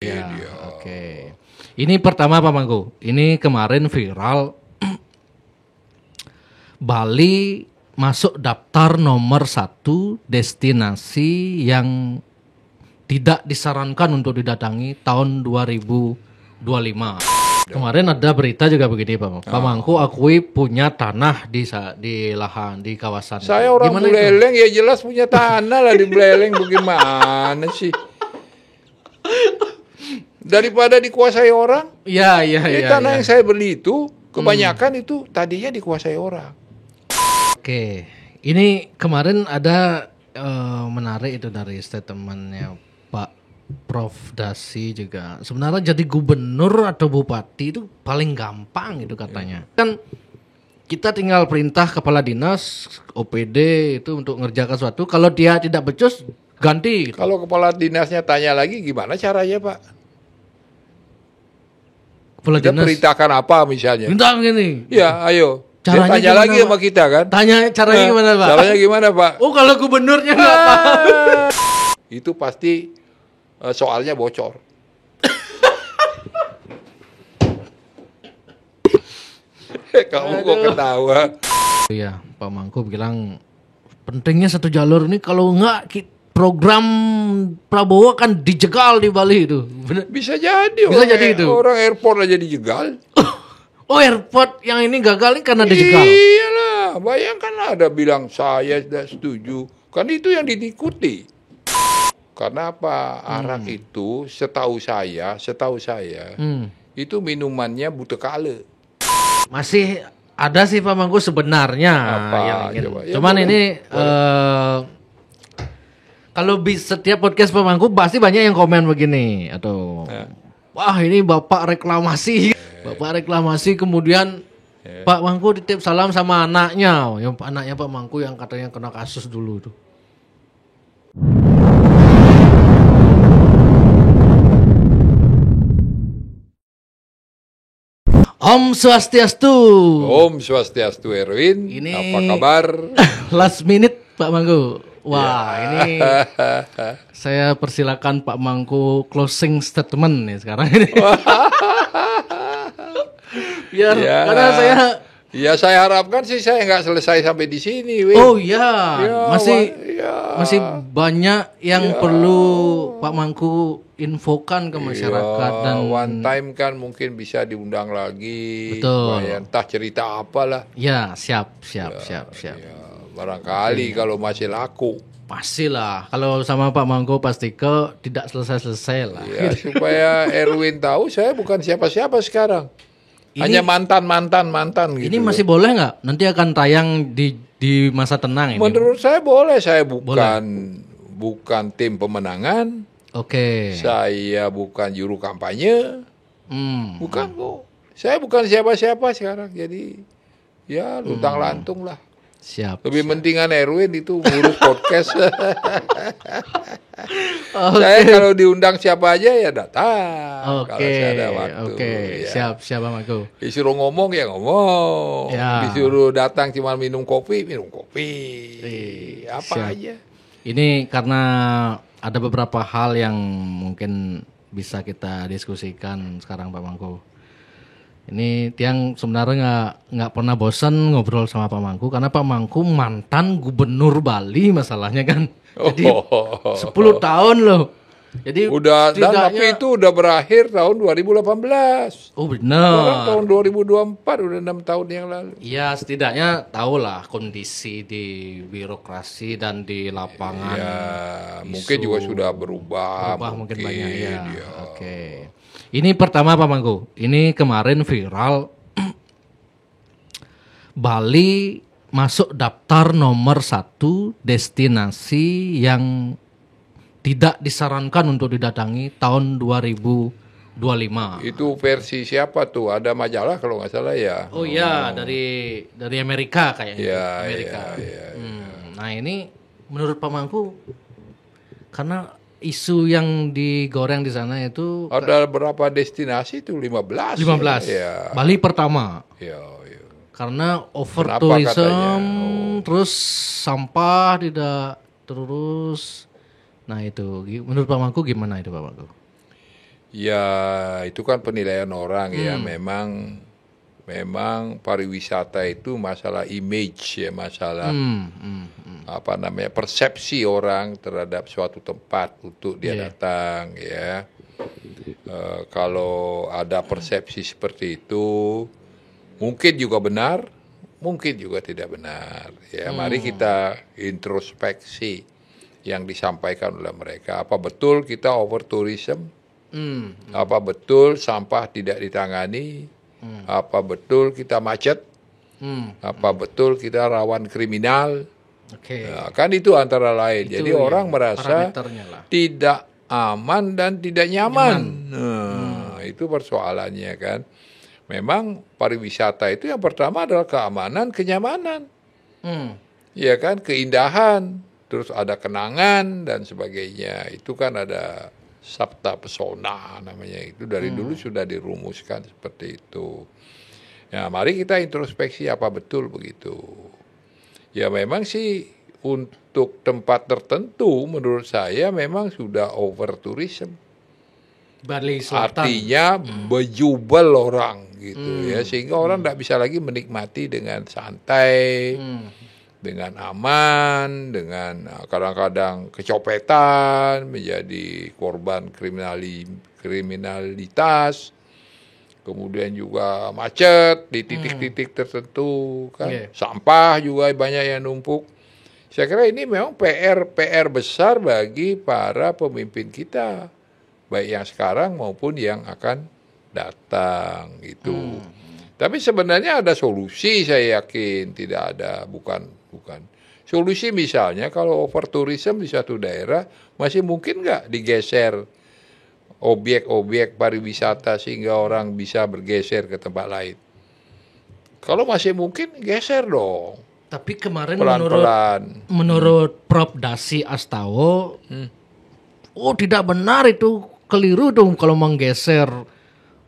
Ya, oke. Ini pertama Pak Mangku. Ini kemarin viral Bali masuk daftar nomor 1 destinasi yang tidak disarankan untuk didatangi tahun 2025. Kemarin ada berita juga begini Pak. Pak Mangku akui punya tanah di lahan di kawasan. Saya orang Gimana Buleleng ya jelas punya tanah lah di Buleleng, bagaimana sih? Daripada dikuasai orang. Iya. Tanah yang saya beli itu kebanyakan itu tadinya dikuasai orang. Oke, ini kemarin ada menarik itu dari statementnya Pak Prof Dasi juga. Sebenarnya jadi gubernur atau bupati itu paling gampang itu katanya. Kan kita tinggal perintah kepala dinas, OPD itu untuk ngerjakan sesuatu. Kalau dia tidak becus, ganti. Gitu. Kalau kepala dinasnya tanya lagi gimana caranya Pak? Kepala Kita dinas perintahkan apa misalnya? minta gini. Ya ayo. Caranya Dia tanya lagi gimana, sama Pak? kita kan? Tanya caranya gimana Pak? Caranya gimana Pak? Oh kalau gubernurnya nggak tahu. Itu pasti soalnya bocor. Kamu kok ketawa? Iya, Pak Mangku bilang pentingnya satu jalur ini kalau enggak program Prabowo kan dijegal di Bali itu. Bener? Bisa jadi. Bisa jadi itu. Orang airport aja dijegal. Oh airport yang ini gagal ini karena dijegal. Iyalah, bayangkan ada bilang saya tidak setuju. Kan itu yang diikuti. Karena apa? Arak itu setahu saya itu minumannya buta kale. Masih ada sih Pak Mangku sebenarnya Apa? yang ingin. Coba. Ya, Cuman boleh. ini kalau setiap podcast Pak Mangku pasti banyak yang komen begini atau wah ini Bapak reklamasi. Bapak reklamasi kemudian Pak Mangku titip salam sama anaknya. Yang anaknya Pak Mangku yang katanya kena kasus dulu itu. Om Swastiastu. Om Swastiastu Erwin. Ini Apa kabar? Last minute Pak Mangku. Wah, ini saya persilakan Pak Mangku closing statement nih sekarang ini. Biar karena saya harapkan sih saya nggak selesai sampai di sini. Win. Oh iya, masih banyak yang perlu Pak Mangku infokan ke masyarakat dan one time kan mungkin bisa diundang lagi. Betul. Entah cerita apalah. Ya, siap. Barangkali kalau masih laku. Pastilah. Kalau sama Pak Mangku pasti tidak selesai lah. Ya, supaya Erwin tahu saya bukan siapa-siapa sekarang. Hanya mantan gitu. Ini masih boleh nggak? Nanti akan tayang di masa tenang ini. Menurut saya boleh. Saya bukan tim pemenangan. Oke. Saya bukan juru kampanye. Bukan kok. Saya bukan siapa-siapa sekarang. Jadi ya luntang lantung lah. Siap. Lebih pentingan Erwin itu ngurus podcast. Saya kalau diundang siapa aja ya datang. Kalau saya ada waktu. Oke. Ya. Siap Pak Mangku. Disuruh ngomong ya ngomong. Ya. Disuruh datang cuma minum kopi. Apa Siap. aja. Ini karena ada beberapa hal yang mungkin bisa kita diskusikan sekarang Pak Mangku. Ini Tiang sebenarnya nggak pernah bosan ngobrol sama Pak Mangku karena Pak Mangku mantan gubernur Bali masalahnya kan. Jadi 10 tahun loh. Jadi Tapi itu udah berakhir tahun 2018. Oh benar. Sekarang tahun 2024 udah 6 tahun yang lalu. Iya setidaknya tahulah kondisi di birokrasi dan di lapangan. Ya, mungkin juga sudah berubah. Mungkin banyak ya. Oke. Ini pertama Pak Mangku. Ini kemarin viral Bali masuk daftar nomor 1 destinasi yang tidak disarankan untuk didatangi tahun 2025. Itu versi siapa tuh? Ada majalah kalau nggak salah ya. Oh iya, dari Amerika kayaknya. Ya, Amerika. ya. Nah ini menurut Pak Mangku karena isu yang digoreng di sana itu Ada berapa destinasi itu? 15. 15. Ya. Bali pertama. Ya. Karena over Kenapa tourism, katanya? terus sampah tidak terus. Nah itu menurut Pak Mangku gimana itu Pak Mangku? Ya, itu kan penilaian orang ya. Memang pariwisata itu masalah image ya, masalah apa namanya, persepsi orang terhadap suatu tempat untuk dia datang ya. Kalau ada persepsi seperti itu, mungkin juga benar, mungkin juga tidak benar. Ya, mari kita introspeksi yang disampaikan oleh mereka. Apa betul kita over tourism? Apa betul sampah tidak ditangani? Apa betul kita macet? Apa betul kita rawan kriminal? Nah, kan itu antara lain. Jadi orang merasa tidak aman dan tidak nyaman. Nah, itu persoalannya kan. Memang pariwisata itu yang pertama adalah keamanan, kenyamanan. Ya kan, keindahan, terus ada kenangan dan sebagainya. Itu kan ada sabta pesona namanya, itu dari dulu sudah dirumuskan seperti itu. Ya, mari kita introspeksi apa betul begitu. Ya memang sih untuk tempat tertentu menurut saya memang sudah over tourism. Bali Selatan. Artinya bejubel orang gitu ya, sehingga orang tidak bisa lagi menikmati dengan santai, dengan aman, dengan kadang-kadang kecopetan, menjadi korban kriminalitas, kemudian juga macet di titik-titik tertentu, kan, sampah juga banyak yang numpuk. Saya kira ini memang PR besar bagi para pemimpin kita, baik yang sekarang maupun yang akan datang gitu. Tapi sebenarnya ada solusi, saya yakin tidak ada, bukan. Solusi misalnya kalau over tourism di suatu daerah masih mungkin nggak digeser objek-objek pariwisata sehingga orang bisa bergeser ke tempat lain. Kalau masih mungkin geser dong. Tapi kemarin pelan-pelan menurut Prof Dasi Astawa, oh tidak benar, itu keliru dong kalau menggeser.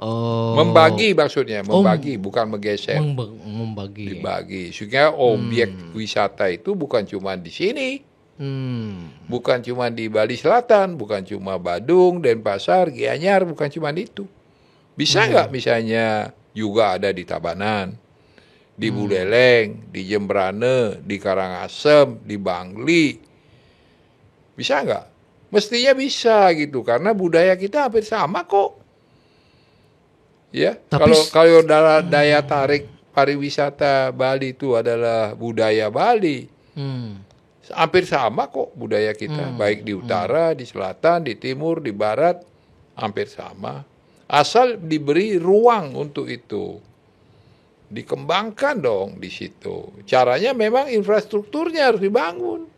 Membagi maksudnya, bukan menggeser. Membagi. Dibagi, sehingga objek wisata itu bukan cuma di sini, bukan cuma di Bali Selatan, bukan cuma Badung, Denpasar, Gianyar, bukan cuma itu. Bisa nggak misalnya juga ada di Tabanan, di Buleleng, di Jembrane, di Karangasem, di Bangli. Bisa nggak? Mestinya bisa gitu, karena budaya kita hampir sama kok. Ya, kalau daya tarik pariwisata Bali itu adalah budaya Bali, hampir sama kok budaya kita, baik di utara, di selatan, di timur, di barat, hampir sama. Asal diberi ruang untuk itu, dikembangkan dong di situ. Caranya memang infrastrukturnya harus dibangun.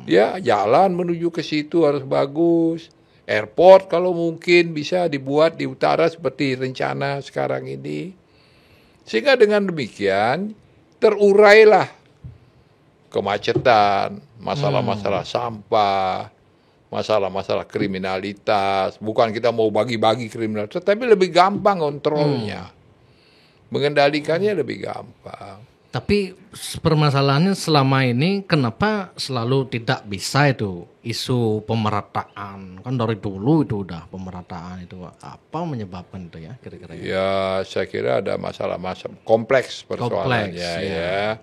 Ya, jalan menuju ke situ harus bagus. Airport kalau mungkin bisa dibuat di utara seperti rencana sekarang ini. Sehingga dengan demikian terurailah kemacetan, masalah-masalah sampah, masalah-masalah kriminalitas. Bukan kita mau bagi-bagi kriminalitas, tapi lebih gampang kontrolnya. Mengendalikannya lebih gampang. Tapi permasalahannya selama ini kenapa selalu tidak bisa itu isu pemerataan? Kan dari dulu itu udah pemerataan itu. Apa menyebabkan itu ya kira-kira? Ya saya kira ada masalah-masalah kompleks persoalannya ya.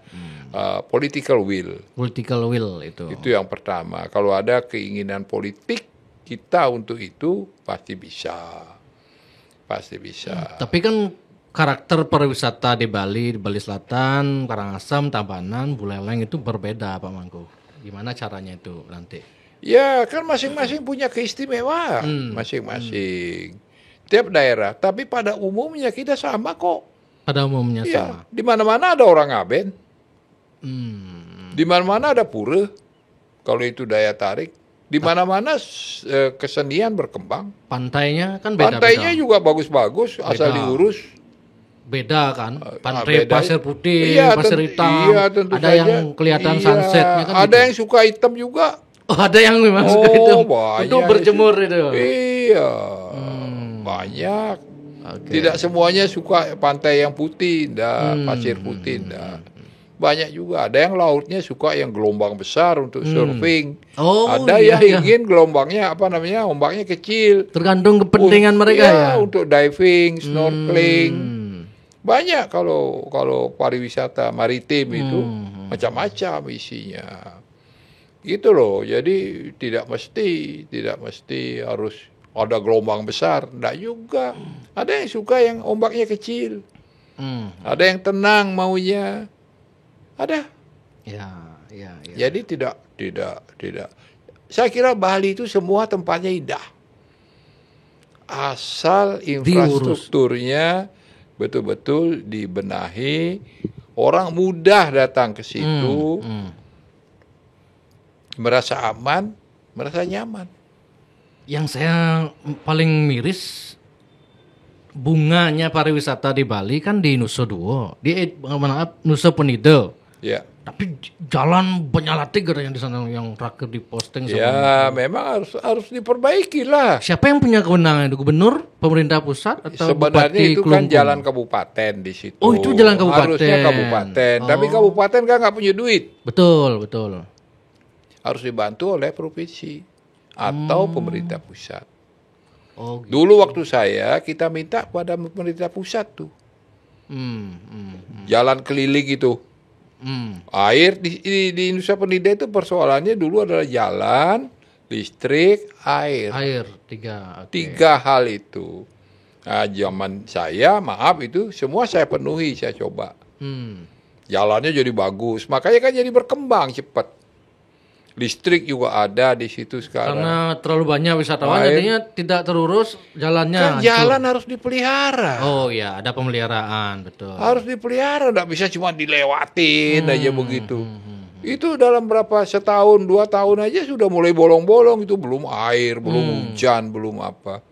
Political will. Political will itu. Itu yang pertama. Kalau ada keinginan politik kita untuk itu pasti bisa. Pasti bisa. Tapi kan karakter pariwisata di Bali Selatan, Karangasem, Tabanan, Buleleng itu berbeda Pak Mangku. Gimana caranya itu nanti? Ya kan masing-masing punya keistimewaan masing-masing. Tiap daerah, tapi pada umumnya kita sama kok. Pada umumnya ya, sama. Di mana-mana ada orang Aben. Di mana-mana ada pura. Kalau itu daya tarik. Di mana-mana kesenian berkembang. Pantainya kan beda-beda. Pantainya juga bagus-bagus asal diurus. Beda kan, pantai Pasir Putih, Pasir Hitam, ada yang kelihatan sunsetnya kan. Ada yang suka hitam juga. Oh, ada yang memang suka hitam. Untuk berjemur itu. Iya, banyak. Tidak semuanya suka pantai yang putih, pasir putih, banyak juga. Ada yang lautnya suka yang gelombang besar untuk surfing. Oh, Ada iya, yang ingin gelombangnya ombaknya kecil. tergantung kepentingan mereka ya. Untuk diving, snorkeling. Banyak kalau pariwisata maritim itu macam-macam isinya. Gitu loh. Jadi tidak mesti harus ada gelombang besar, enggak juga. Ada yang suka yang ombaknya kecil. Ada yang tenang maunya. Ada. Ya. Jadi tidak. Saya kira Bali itu semua tempatnya indah. Asal infrastrukturnya betul-betul dibenahi, orang mudah datang ke situ, merasa aman, merasa nyaman. Yang saya paling miris, bunganya pariwisata di Bali kan di Nusa Dua, Nusa Penida. Ya. Tapi jalan Banyalati ada yang di sana yang terakhir diposting sama. Ya, memang harus diperbaiki lah. Siapa yang punya kewenangan itu? Gubernur, pemerintah pusat atau Sebenarnya Bupati itu kan jalan kabupaten di situ. Oh, itu jalan kabupaten. Harusnya kabupaten, tapi kabupaten kan nggak punya duit. Betul. Harus dibantu oleh provinsi atau pemerintah pusat. Oh, gitu. Dulu waktu kita minta pada pemerintah pusat tuh. Jalan keliling itu. Air di Nusa Penida itu persoalannya dulu adalah jalan, listrik, air. Air, 3. Okay. 3 hal itu. Nah, zaman saya, maaf itu semua saya penuhi, saya coba. Jalannya jadi bagus, makanya kan jadi berkembang cepat. Listrik juga ada di situ sekarang. Karena terlalu banyak wisatawan, jadinya tidak terurus jalannya. Kan jalan harus dipelihara. Oh ya, ada pemeliharaan, betul. Harus dipelihara, nggak bisa cuma dilewatin aja begitu. Itu dalam berapa setahun, 2 tahun aja sudah mulai bolong-bolong, itu belum air, belum hujan, belum apa.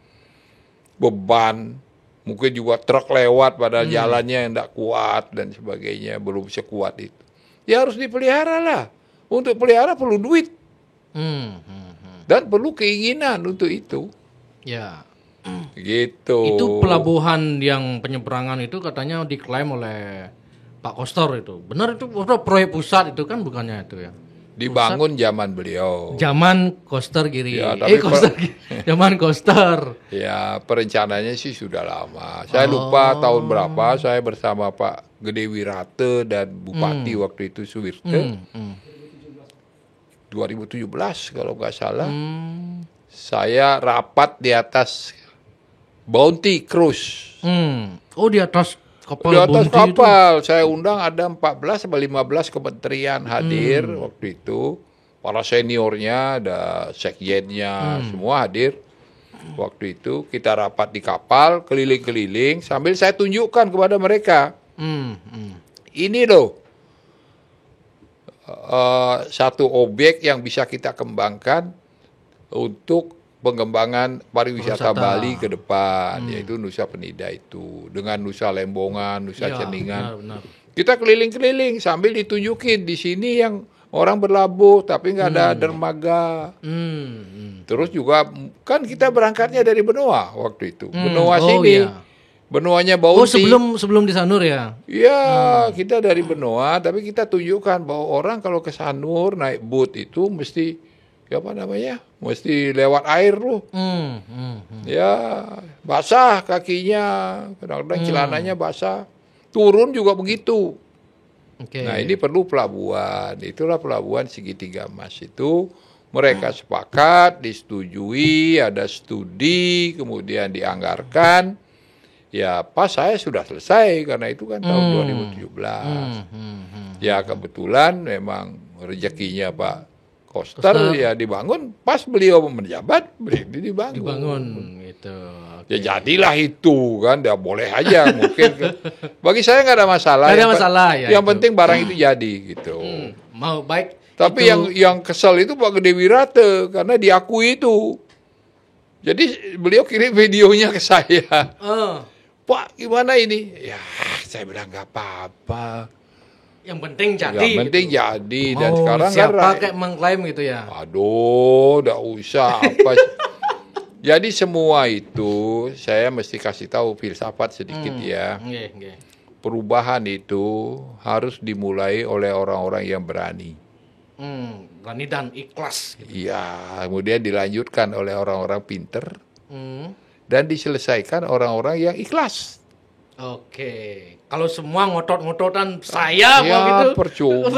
Beban, mungkin juga truk lewat pada jalannya yang nggak kuat dan sebagainya, belum sekuat itu. Ya harus dipelihara lah. Untuk pelihara perlu duit. Dan perlu keinginan untuk itu. Ya. Gitu. Itu pelabuhan yang penyeberangan itu katanya diklaim oleh Pak Koster itu. Benar itu proyek pusat itu kan bukannya itu ya? Dibangun zaman beliau. Zaman Koster Giri. Ya, Zaman Koster. Ya, perencanaannya sih sudah lama. Saya lupa tahun berapa saya bersama Pak Gede Wirate dan Bupati waktu itu Suwirte. 2017 kalau nggak salah, saya rapat di atas Bounty Cruise. Oh, di atas kapal. Di atas Bounty kapal, itu. Saya undang ada 14 atau 15 kementerian hadir waktu itu. Para seniornya, ada sekjennya, semua hadir. Waktu itu kita rapat di kapal, keliling-keliling, sambil saya tunjukkan kepada mereka. Ini loh. Satu objek yang bisa kita kembangkan untuk pengembangan pariwisata Bali ke depan, yaitu Nusa Penida itu, dengan Nusa Lembongan, Nusa Ceningan. Benar. Kita keliling-keliling sambil ditunjukin di sini yang orang berlabuh tapi nggak ada dermaga. Terus juga kan kita berangkatnya dari Benoa waktu itu, Benoa sini. Iya. Benuanya Bounty. Oh, sebelum di Sanur ya? Iya, kita dari Benoa, tapi kita tunjukkan bahwa orang kalau ke Sanur naik boat itu mesti mesti lewat air loh. Ya, basah kakinya, kadang-kadang celananya basah. Turun juga begitu. Okay. Nah, ini perlu pelabuhan. Itulah pelabuhan Segitiga Emas itu. Mereka sepakat, disetujui, ada studi, kemudian dianggarkan. Ya pas saya sudah selesai karena itu kan tahun 2017. Ya kebetulan memang rezekinya Pak Koster ya dibangun pas beliau menjabat, dibangun gitu. Okay. Ya jadilah itu kan, ya boleh aja mungkin. Bagi saya nggak ada masalah. Nggak ada masalah ya. Yang penting barang itu jadi gitu. Mau baik. Tapi yang kesel itu Pak Gede Wirate karena diakui itu. Jadi beliau kirim videonya ke saya. Pak gimana ini? Ya saya bilang nggak apa-apa. Yang penting jadi. Yang penting gitu. Jadi dan sekarang siapa kan kayak mengklaim gitu ya? Aduh, udah usah apa. Jadi semua itu saya mesti kasih tahu filsafat sedikit ya. perubahan itu harus dimulai oleh orang-orang yang berani. Berani dan ikhlas. Iya, kemudian dilanjutkan oleh orang-orang pinter dan diselesaikan orang-orang yang ikhlas. Oke. Kalau semua ngotot-ngototan saya Ya gitu. percuma.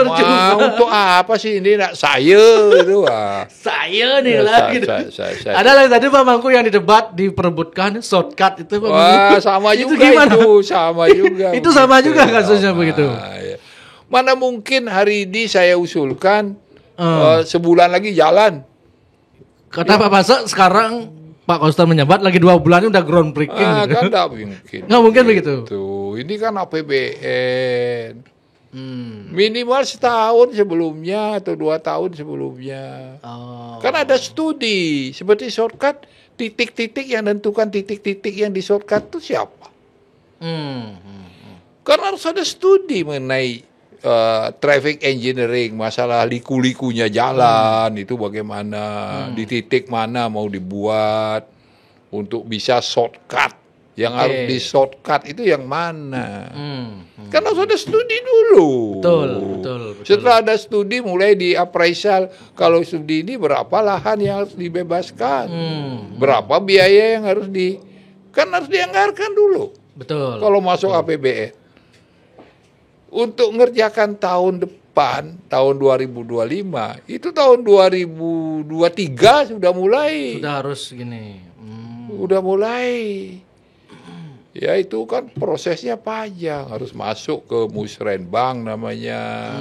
Untuk apa sih ini nak saya itu? Saya nih Ya, lah gitu. saya. Ada lagi tadi Pak Mangku yang di debat diperebutkan shortcut itu Pak Wah, Mangku. sama Itu juga gimana? itu, sama juga. Itu sama begitu. juga kasusnya Sama, begitu. ya. Mana mungkin hari ini saya usulkan Eh. sebulan lagi jalan. Kata Pak Baso sekarang Pak Koster menjabat lagi 2 bulan udah groundbreaking gitu. Kan tidak mungkin. Nggak mungkin begitu. Ini kan APBN. Minimal setahun sebelumnya atau 2 tahun sebelumnya. Oh. Kan ada studi seperti shortcut, titik-titik yang menentukan titik-titik yang di shortcut itu siapa? Karena harus ada studi mengenai traffic engineering, masalah liku-likunya jalan itu bagaimana, di titik mana mau dibuat untuk bisa shortcut. Yang harus di shortcut itu yang mana? Kan harus ada studi dulu. Betul. Setelah ada studi mulai di appraisal, kalau studi ini berapa lahan yang harus dibebaskan, berapa biaya yang harus kan harus dianggarkan dulu. Betul. Kalau masuk APBN. Untuk mengerjakan tahun depan, tahun 2025, itu tahun 2023 sudah mulai. Sudah harus gini. Udah mulai. Ya itu kan prosesnya panjang, harus masuk ke Musrenbang namanya,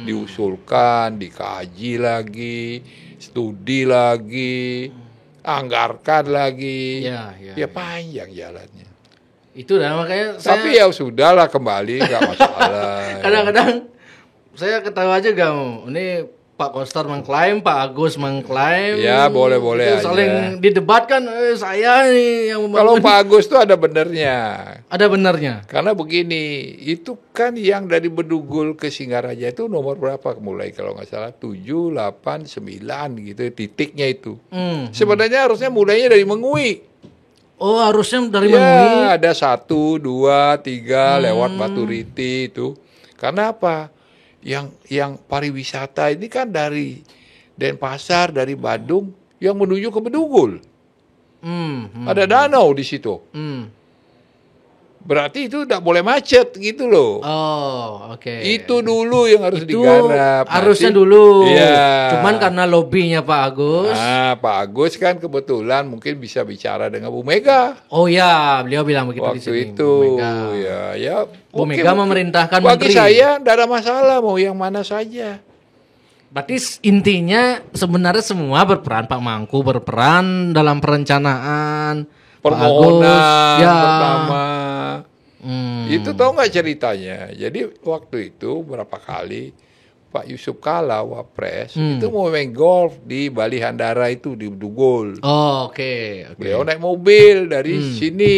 diusulkan, dikaji lagi, studi lagi, anggarkan lagi, ya panjang jalannya. Itu dah makanya saya Tapi ya sudahlah kembali, nggak masalah. kadang-kadang saya ketawa aja kamu. Ini Pak Koster mengklaim, Pak Agus mengklaim. Ya boleh-boleh itu aja. saling didebatkan. Saya nih yang Kalau membangun. Pak Agus tuh ada benernya. Ada benarnya. Karena begini, itu kan yang dari Bedugul ke Singaraja itu nomor berapa mulai kalau nggak salah 7, 8, 9 gitu titiknya itu. Sebenarnya harusnya mulainya dari Mengui. Oh harusnya dari Ya Mengui. ada 1, 2, 3 lewat Baturiti itu. Karena apa? Yang pariwisata ini kan dari Denpasar, dari Badung yang menuju ke Bedugul. Ada danau di situ. Berarti itu tidak boleh macet gitu loh. Oh, oke. Itu dulu yang harus Itu digarap. harusnya Nanti- dulu. Iya. Cuman karena lobbynya Pak Agus. Nah, Pak Agus kan kebetulan mungkin bisa bicara dengan Bu Mega Oh ya, beliau bilang begitu di waktu sini. itu. Bu Mega. Ya, Bu oke, Mega oke. memerintahkan Bagi menteri. saya tidak ada masalah mau yang mana saja. Berarti intinya sebenarnya semua berperan, Pak Mangku berperan dalam perencanaan, Pak Permohonan Agus, ya. pertama. Hmm. Itu tahu nggak ceritanya? Jadi waktu itu berapa kali Pak Yusuf Kala Wapres itu mau main golf di Bali Handara itu di Bedugul. Oh, oke. Beliau naik mobil dari sini.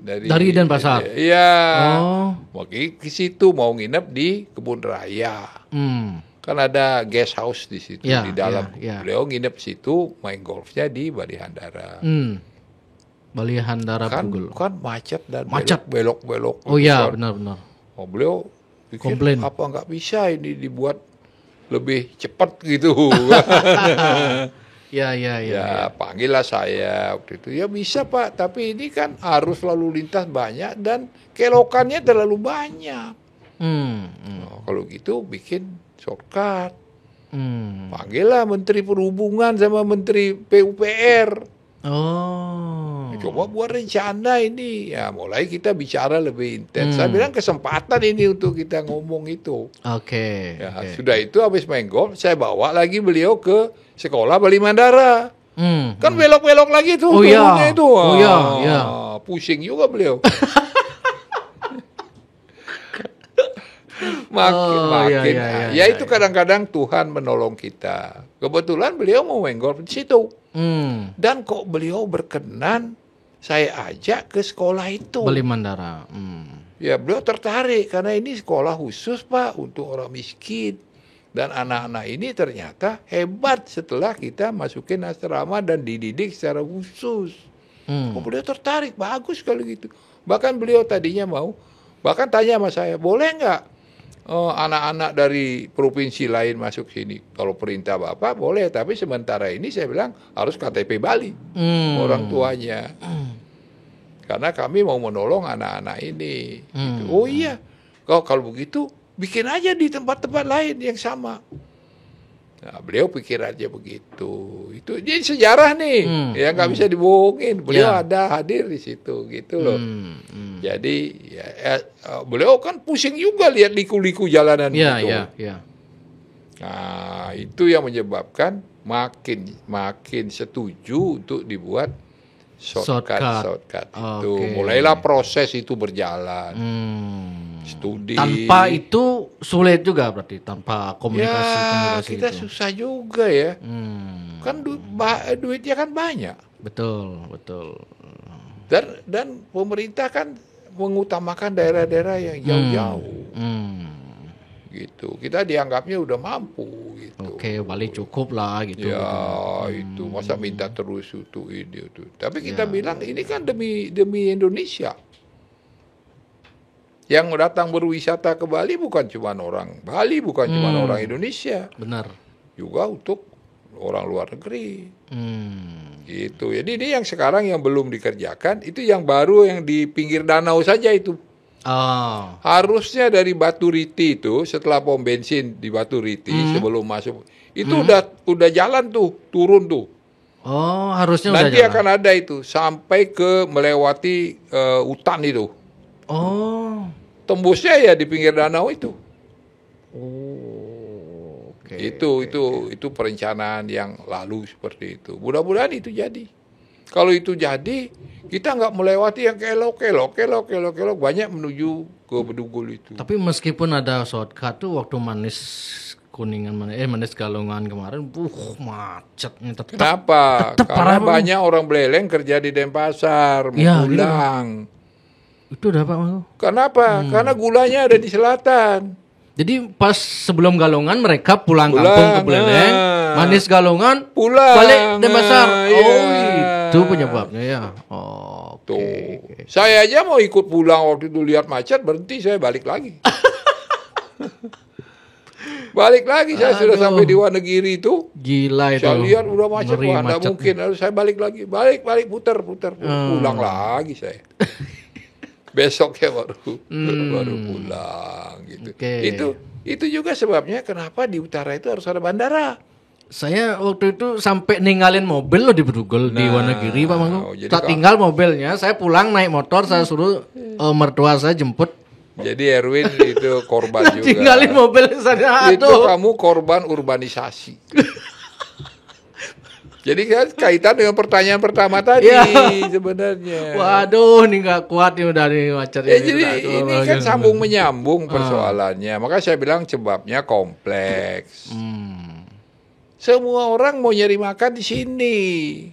Dari Denpasar? Iya. Oh. Mau ke situ, mau nginep di Kebun Raya. Kan ada guest house di situ, Ya, di dalam. ya, ya. Beliau nginep situ, main golfnya di Bali Handara. Bali Handara Bedugul. Kan macet dan Macet. belok-belok. Oh gitu iya, kan. benar-benar. Oh, beliau pikir Komplain. apa nggak bisa ini dibuat lebih cepat gitu. Ya. Ya, panggillah saya waktu itu. Ya bisa Pak, tapi ini kan arus lalu lintas banyak dan kelokannya terlalu banyak. Oh, kalau gitu bikin shortcut. Panggillah Menteri Perhubungan sama Menteri PUPR. Oh. Coba buat rencana ini. Ya, mulai kita bicara lebih intens. Saya bilang kesempatan ini untuk kita ngomong itu. Oke. Ya, sudah itu habis main golf, saya bawa lagi beliau ke sekolah Bali Mandara. Kan belok-belok lagi tuh Oh iya. turunnya itu. Oh iya, iya. Pusing juga beliau. Makin. Iya, Ya itu kadang-kadang Tuhan menolong kita. Kebetulan beliau mau main golf di situ. Dan kok beliau berkenan saya ajak ke sekolah itu. Bali Mandara. Ya beliau tertarik karena ini sekolah khusus Pak untuk orang miskin. Dan anak-anak ini ternyata hebat setelah kita masukin asrama dan dididik secara khusus. Beliau tertarik, bagus kalau gitu. Bahkan beliau tadinya mau Bahkan tanya sama saya, boleh nggak anak-anak dari provinsi lain masuk sini? Kalau perintah Bapak boleh, tapi sementara ini saya bilang harus KTP Bali orang tuanya. Karena kami mau menolong anak-anak ini. Gitu. Oh iya, kalau begitu bikin aja di tempat-tempat lain yang sama. Nah, beliau pikir aja begitu. Itu jadi sejarah nih, ya nggak bisa dibohongin. Beliau ada hadir di situ, gitu loh. Jadi beliau kan pusing juga lihat liku-liku jalanan itu. Nah, itu yang menyebabkan makin setuju untuk dibuat shortcut itu. Mulailah proses itu berjalan. Studi. Tanpa itu sulit juga berarti, tanpa komunikasi kita itu. susah juga ya. Kan duitnya kan banyak. Betul. Dan pemerintah kan mengutamakan daerah-daerah yang jauh-jauh. Gitu. Kita dianggapnya udah mampu gitu. Oke, Bali cukup lah gitu. Ya, itu masa minta terus itu ini itu. Tapi kita bilang ini kan demi Indonesia. Yang datang berwisata ke Bali bukan cuma orang Bali, bukan cuma orang Indonesia. Benar. Juga untuk orang luar negeri. Gitu. Jadi ini yang sekarang yang belum dikerjakan, itu yang baru yang di pinggir danau saja itu. Harusnya dari Batu Riti itu, setelah pom bensin di Batu Riti sebelum masuk, itu udah jalan tuh, turun tuh. Oh, harusnya nanti udah jalan. Akan ada itu sampai ke melewati hutan itu. Oh, tembusnya ya di pinggir danau itu. Itu perencanaan yang lalu seperti itu. Mudah-mudahan itu jadi. Kalau itu jadi, kita nggak melewati yang kelok, banyak menuju ke Bedugul itu. Tapi meskipun ada shortcut tuh waktu Manis Kuningan, Manis Galungan kemarin, macetnya tetap. Kenapa? Karena banyak orang Beleleng kerja di Denpasar, mau pulang. Itu udah Pak Mangku. Kenapa? Karena gulanya ada di selatan. Jadi pas sebelum Galungan mereka pulang kampung ke Beleleng, Manis Galungan pulang balik Denpasar. Itu penyebabnya ya. Tuh. Saya aja mau ikut pulang waktu itu lihat macet, berhenti saya balik lagi. Balik lagi, saya sudah sampai di Wonogiri itu. Gila itu. Saya lihat udah macet, nggak mungkin. Harus saya balik lagi, balik putar, pulang lagi saya. Besoknya baru pulang gitu. Itu juga sebabnya kenapa di utara itu harus ada bandara. Saya waktu itu sampai ninggalin mobil loh di Bedugul di Wonogiri Pak Mangku. Tak tinggal mobilnya, saya pulang naik motor, saya suruh mertua saya jemput. Jadi Erwin itu korban juga. Tinggalin mobil sana. Itu kamu korban urbanisasi. Jadi kan kaitan dengan pertanyaan pertama tadi sebenarnya. Waduh, ini nggak kuat nih udah nih macet. Jadi ini kan sambung menyambung persoalannya. Maka saya bilang sebabnya kompleks. Semua orang mau nyari makan di sini.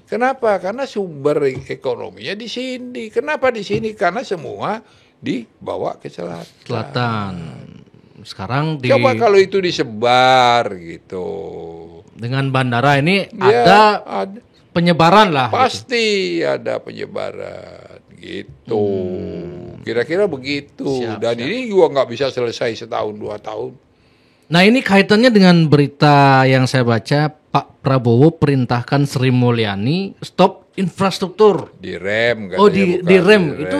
Kenapa? Karena sumber ekonominya di sini. Kenapa di sini? Karena semua dibawa ke selatan. Sekarang coba kalau itu disebar gitu. Dengan bandara ini ada penyebaran lah. Pasti gitu. Ada penyebaran gitu. Kira-kira begitu. Dan ini juga nggak bisa selesai setahun 2 tahun. Nah ini kaitannya dengan berita yang saya baca, Pak Prabowo perintahkan Sri Mulyani stop infrastruktur. Direm. Direm. Itu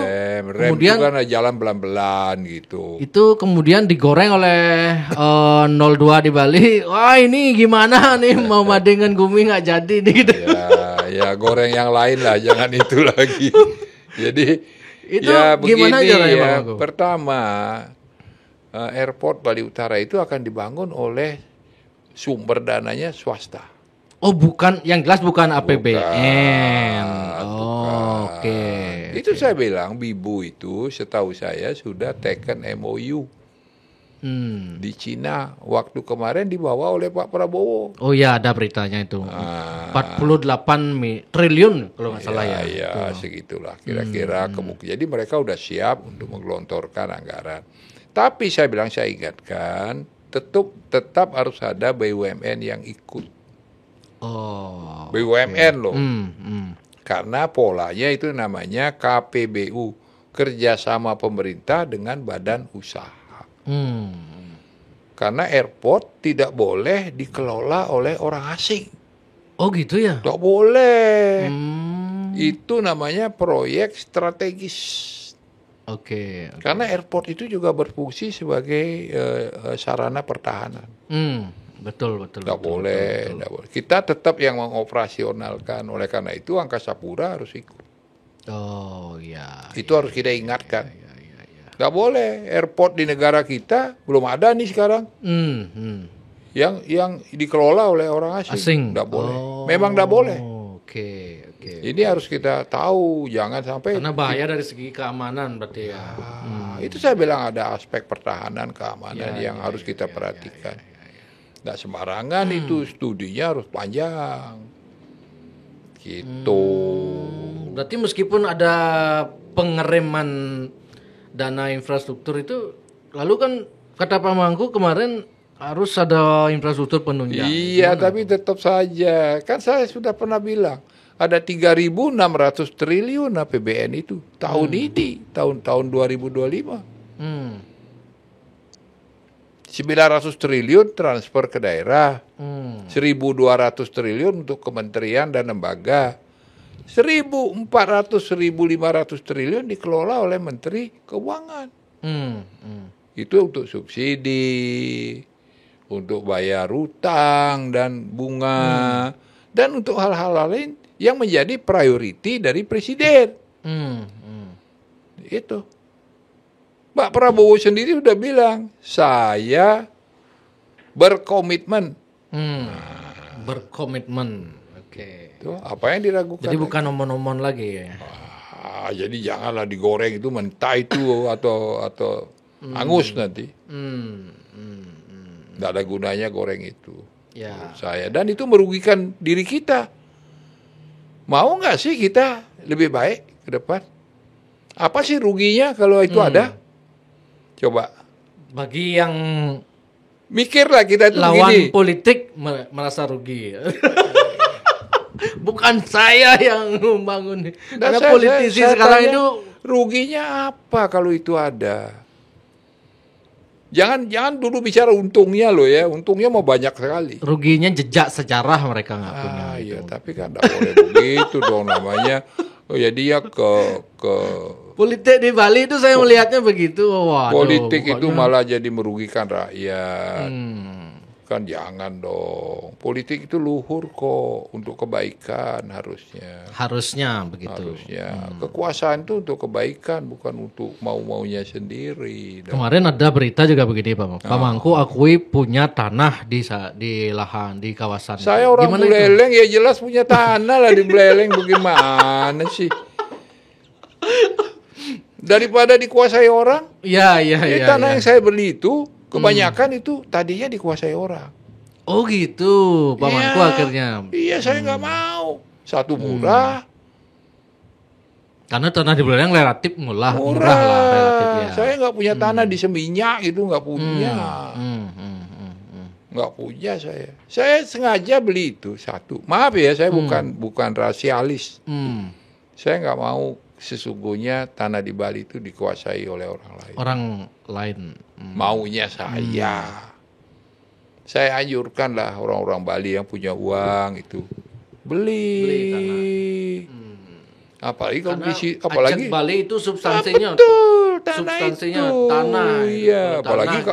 kemudian itu kan jalan pelan-pelan gitu. Itu kemudian digoreng oleh 02 di Bali. Wah ini gimana nih mau Madengan Gumi nggak jadi nih gitu. Ya goreng yang lain lah, jangan itu lagi. Jadi itu gimana ya, pertama airport Bali Utara itu akan dibangun oleh sumber dananya swasta. Oh bukan, yang jelas bukan APBN. Oke. Itu saya bilang Bibu itu setahu saya sudah taken MOU di Cina. Waktu kemarin dibawa oleh Pak Prabowo. Oh ya ada beritanya itu. 48 triliun kalau nggak salah ya. Iya segitulah kira-kira. Jadi mereka udah siap untuk menggelontorkan anggaran. Tapi saya bilang, saya ingatkan tetap harus ada BUMN yang ikut. BUMN loh. Karena polanya itu namanya KPBU, kerjasama pemerintah dengan badan usaha. Hmm. Karena airport tidak boleh dikelola oleh orang asing. Oh gitu ya? Tidak boleh. Hmm. Itu namanya proyek strategis. Oke. Karena airport itu juga berfungsi sebagai sarana pertahanan. Betul. Tidak boleh. Kita tetap yang mengoperasionalkan. Oleh karena itu Angkasa Pura harus ikut. Oh ya. Itu harus kita ingatkan. Tidak boleh. Airport di negara kita belum ada nih sekarang. Yang dikelola oleh orang asing. Tidak boleh. Memang tidak boleh. Oke. Ini harus kita tahu, jangan sampai. Karena bahaya dari segi keamanan berarti ya. Itu saya bilang ada aspek pertahanan keamanan yang harus kita perhatikan. Nggak sembarangan itu studinya harus panjang. Gitu. Berarti meskipun ada pengereman dana infrastruktur itu, lalu kan kata Pak Mangku kemarin harus ada infrastruktur penunjang. Iya, tapi tetap saja. Kan saya sudah pernah bilang, ada 3.600 triliun APBN itu tahun ini, tahun 2025. 900 triliun transfer ke daerah, 1.200 triliun untuk kementerian dan lembaga, 1.400, 1.500 triliun dikelola oleh Menteri Keuangan. Itu untuk subsidi, untuk bayar hutang dan bunga, dan untuk hal-hal lain yang menjadi priority dari presiden. Itu. Pak Prabowo sendiri sudah bilang, saya berkomitmen. Berkomitmen. Oke. Tuh, apa yang diragukan? Jadi bukan omon-omon lagi ya. Jadi janganlah digoreng itu mentah itu atau angus nanti. Tidak ada gunanya goreng itu. Ya. Saya, dan itu merugikan diri kita. Mau nggak sih kita lebih baik ke depan? Apa sih ruginya kalau itu ada? Coba. Bagi yang mikirlah kita itu lawan begini. politik merasa rugi. Bukan saya yang membangun. Karena politisi sekarang itu ruginya apa kalau itu ada? Jangan dulu bicara untungnya loh ya. Untungnya mau banyak sekali. Ruginya jejak sejarah mereka nggak punya. Iya, tapi kan nggak boleh begitu dong namanya. Oh ya dia ke politik di Bali itu saya melihatnya begitu. Politik itu malah jadi merugikan rakyat. Kan jangan dong. Politik itu luhur kok untuk kebaikan harusnya. Harusnya begitu. Harusnya. Kekuasaan itu untuk kebaikan bukan untuk mau-maunya sendiri. Kemarin ada berita juga begini Pak. Pak Mangku akui punya tanah di lahan di kawasan. Saya orang Buleleng ya jelas punya tanah lah di Buleleng. Bagaimana sih? Daripada dikuasai orang. Iya. Tanah yang saya beli itu kebanyakan itu tadinya dikuasai orang. Oh gitu, Pak Mangku akhirnya. Iya, saya nggak mau. Satu murah. Karena tanah di Buleleng relatif murah lah relatif ya. Saya nggak punya tanah di Seminyak itu nggak punya. Nggak punya saya. Saya sengaja beli itu satu. Maaf ya, saya bukan rasialis. Saya nggak mau sesungguhnya tanah di Bali itu dikuasai oleh orang lain. Orang lain. Maunya saya. Saya anjurkanlah orang-orang Bali yang punya uang itu beli tanah. Apalagi Bali itu substansinya. Betul, substansinya itu. Tanah. Iya,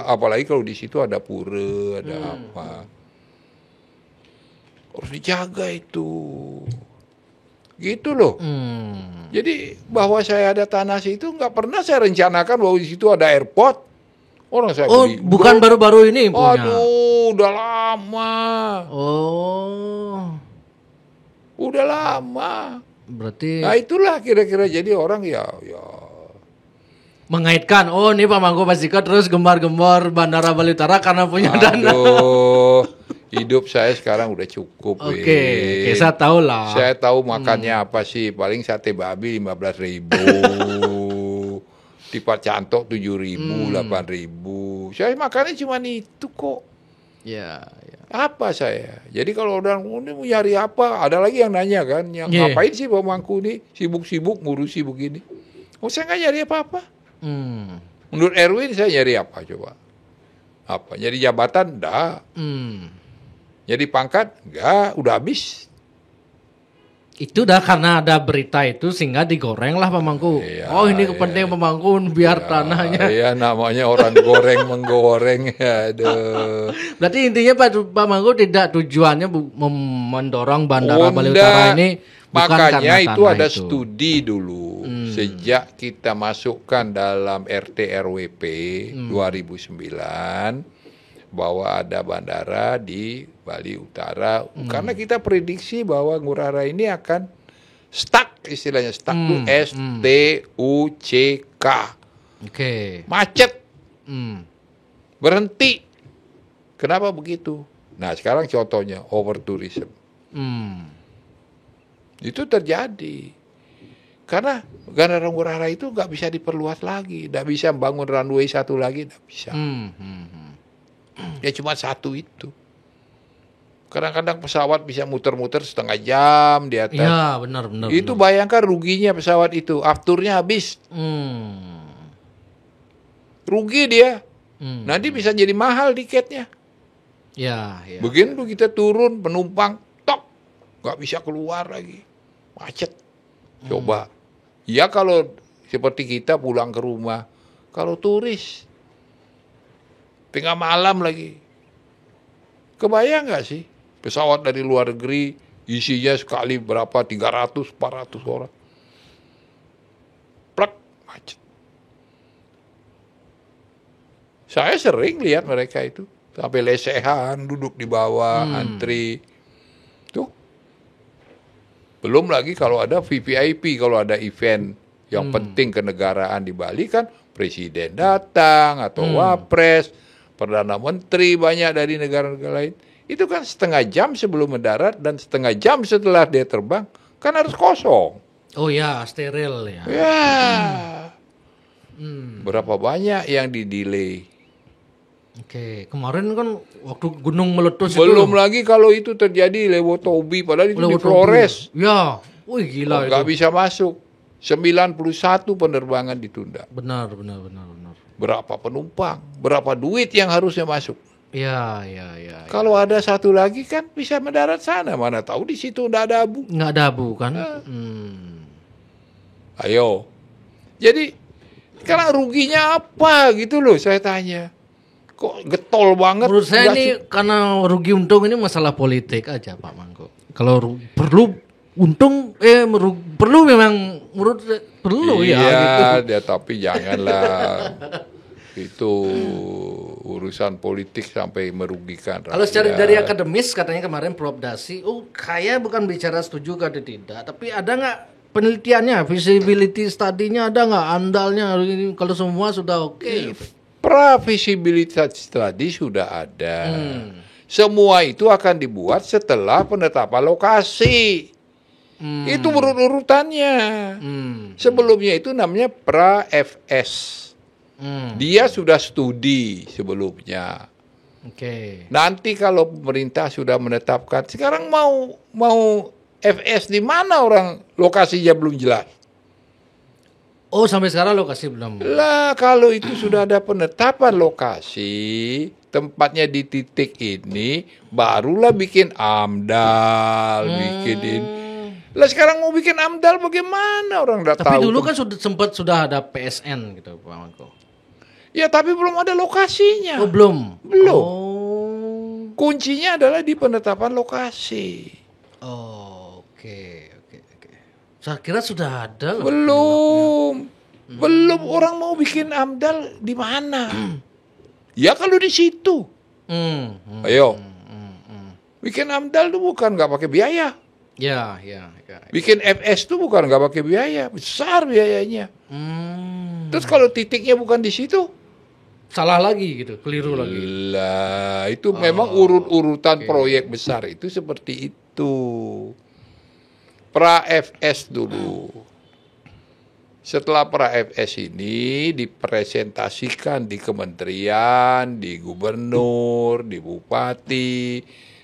apalagi kalau di situ ada pura, ada apa. Harus dijaga itu. Gitu loh. Jadi bahwa saya ada tanah situ nggak pernah saya rencanakan bahwa di situ ada airport. Orang saya beli. Bukan baru-baru ini punya. Aduh, udah lama. Udah lama. Berarti. Nah itulah kira-kira jadi orang ya. Mengaitkan, ini Pak Mangku Pasika terus gembar-gembar Bandara Bali Utara karena punya dana. Hidup saya sekarang udah cukup. Oke, saya tahu lah. Saya tahu makannya apa sih. Paling sate babi 15.000. Tipat cantok 7.000, 8.000. Saya makannya cuma itu kok. Ya. Apa saya? Jadi kalau orang ini mau nyari apa? Ada lagi yang nanya kan, yang ngapain sih Pak Mangku nih sibuk-sibuk ngurusi begini? Oh, saya nggak nyari apa-apa. Hmm. Menurut Erwin saya nyari apa coba? Apa? Nyari jabatan? Enggak. Nyari pangkat? Enggak, udah habis. Itu dah karena ada berita itu sehingga digoreng lah Pak Mangku. Iya, Oh ini kepentingan Pak Mangku biar tanahnya. Iya, namanya orang goreng menggoreng. Aduh. Berarti intinya Pak Mangku tidak tujuannya mendorong Bandara Bali Utara ini bukan makanya karena itu tanah ada itu. studi dulu. Sejak kita masukkan dalam RT RWP 2009 bahwa ada bandara di Bali Utara. Karena kita prediksi bahwa Ngurah Rai ini akan stuck, istilahnya stuck itu STUCK. Oke. Macet, Hmm. berhenti. Kenapa begitu? Nah, sekarang contohnya over tourism. Itu terjadi. Karena Bandara Ngurah Rai itu nggak bisa diperluas lagi, nggak bisa bangun runway satu lagi, nggak bisa. Ya cuma satu itu. Kadang-kadang pesawat bisa muter-muter setengah jam di atas. Ya benar. Itu bayangkan ruginya pesawat itu, afturnya habis. Rugi dia. Nanti bisa jadi mahal tiketnya. Ya. Begitu kita turun penumpang, tok, nggak bisa keluar lagi, macet. Coba. Ya kalau seperti kita pulang ke rumah, kalau turis tengah malam lagi, kebayang nggak sih pesawat dari luar negeri isinya sekali berapa 300-400 orang, plak, macet. Saya sering lihat mereka itu sampai lesehan duduk di bawah antri. Tuh. Belum lagi kalau ada VVIP, kalau ada event yang penting kenegaraan di Bali kan presiden datang atau wapres, perdana menteri banyak dari negara-negara lain. Itu kan setengah jam sebelum mendarat dan setengah jam setelah dia terbang kan harus kosong. Oh ya, steril ya. Ya. Berapa banyak yang di-delay. Oke, kemarin kan waktu gunung meletus Belum itu. lagi kalau itu terjadi Lewotobi, padahal itu di Flores. Ya, wih gila itu. Nggak bisa masuk. 91 penerbangan ditunda. Benar. Berapa penumpang, berapa duit yang harusnya masuk. Ya. Kalau ada satu lagi kan bisa mendarat sana, mana tahu di situ nggak ada abu. Nggak ada abu kan? Ayo. Jadi, sekarang ruginya apa gitu loh saya tanya. Kok getol banget. Menurut saya ini karena rugi untung ini masalah politik aja Pak Mangko. Kalau perlu untung perlu memang menurut saya perlu iya, ya gitu. Ya tapi janganlah. Itu urusan politik sampai merugikan rakyat. Kalau secara dari akademis katanya kemarin Prof Dasi, kayak bukan bicara setuju atau tidak, tapi ada nggak penelitiannya, visibility study-nya ada nggak, andalnya kalau semua sudah oke. Pra-visibility study sudah ada. Semua itu akan dibuat setelah penetapan lokasi. Itu urut-urutannya. Sebelumnya itu namanya pra-FS. Dia sudah studi sebelumnya. Oke. Nanti kalau pemerintah sudah menetapkan, sekarang mau FS di mana orang lokasinya belum jelas. Oh sampai sekarang lokasi belum. Lah kalau itu sudah ada penetapan lokasi, tempatnya di titik ini, barulah bikin AMDAL, bikin ini. Lah sekarang mau bikin AMDAL bagaimana orang nggak tahu. Tapi dulu kan sudah ada PSN gitu Pak Mangko. Ya tapi belum ada lokasinya. Oh belum. Belum. Oh. Kuncinya adalah di penetapan lokasi. Oh oke. Saya kira sudah ada loh. Belum orang mau bikin AMDAL di mana? Ya kalau di situ. Ayo. Bikin AMDAL tuh bukan nggak pakai biaya. Ya. Bikin FS tuh bukan nggak pakai biaya, besar biayanya. Terus kalau titiknya bukan di situ, salah lagi gitu, keliru lagi. Lah, itu memang urut-urutan proyek besar itu seperti itu. Pra-FS dulu. Setelah pra-FS ini dipresentasikan di kementerian, di gubernur, di bupati,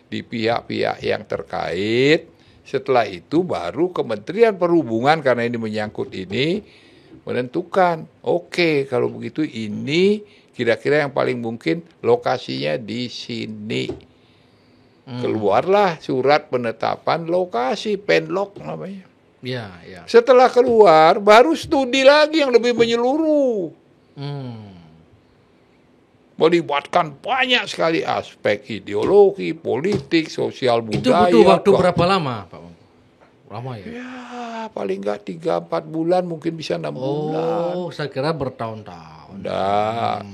di pihak-pihak yang terkait. Setelah itu baru Kementerian Perhubungan, karena ini menyangkut ini, menentukan. Oke, kalau begitu ini kira-kira yang paling mungkin lokasinya di sini. Keluarlah surat penetapan lokasi, penlok namanya. Ya, ya. Setelah keluar, baru studi lagi yang lebih menyeluruh. Melibatkan banyak sekali aspek ideologi, politik, sosial Itu budaya. butuh waktu berapa lama, Pak Mangku? Lama ya? Ya, paling nggak 3-4 bulan, mungkin bisa 6 bulan. Oh, saya kira bertahun-tahun. Udah.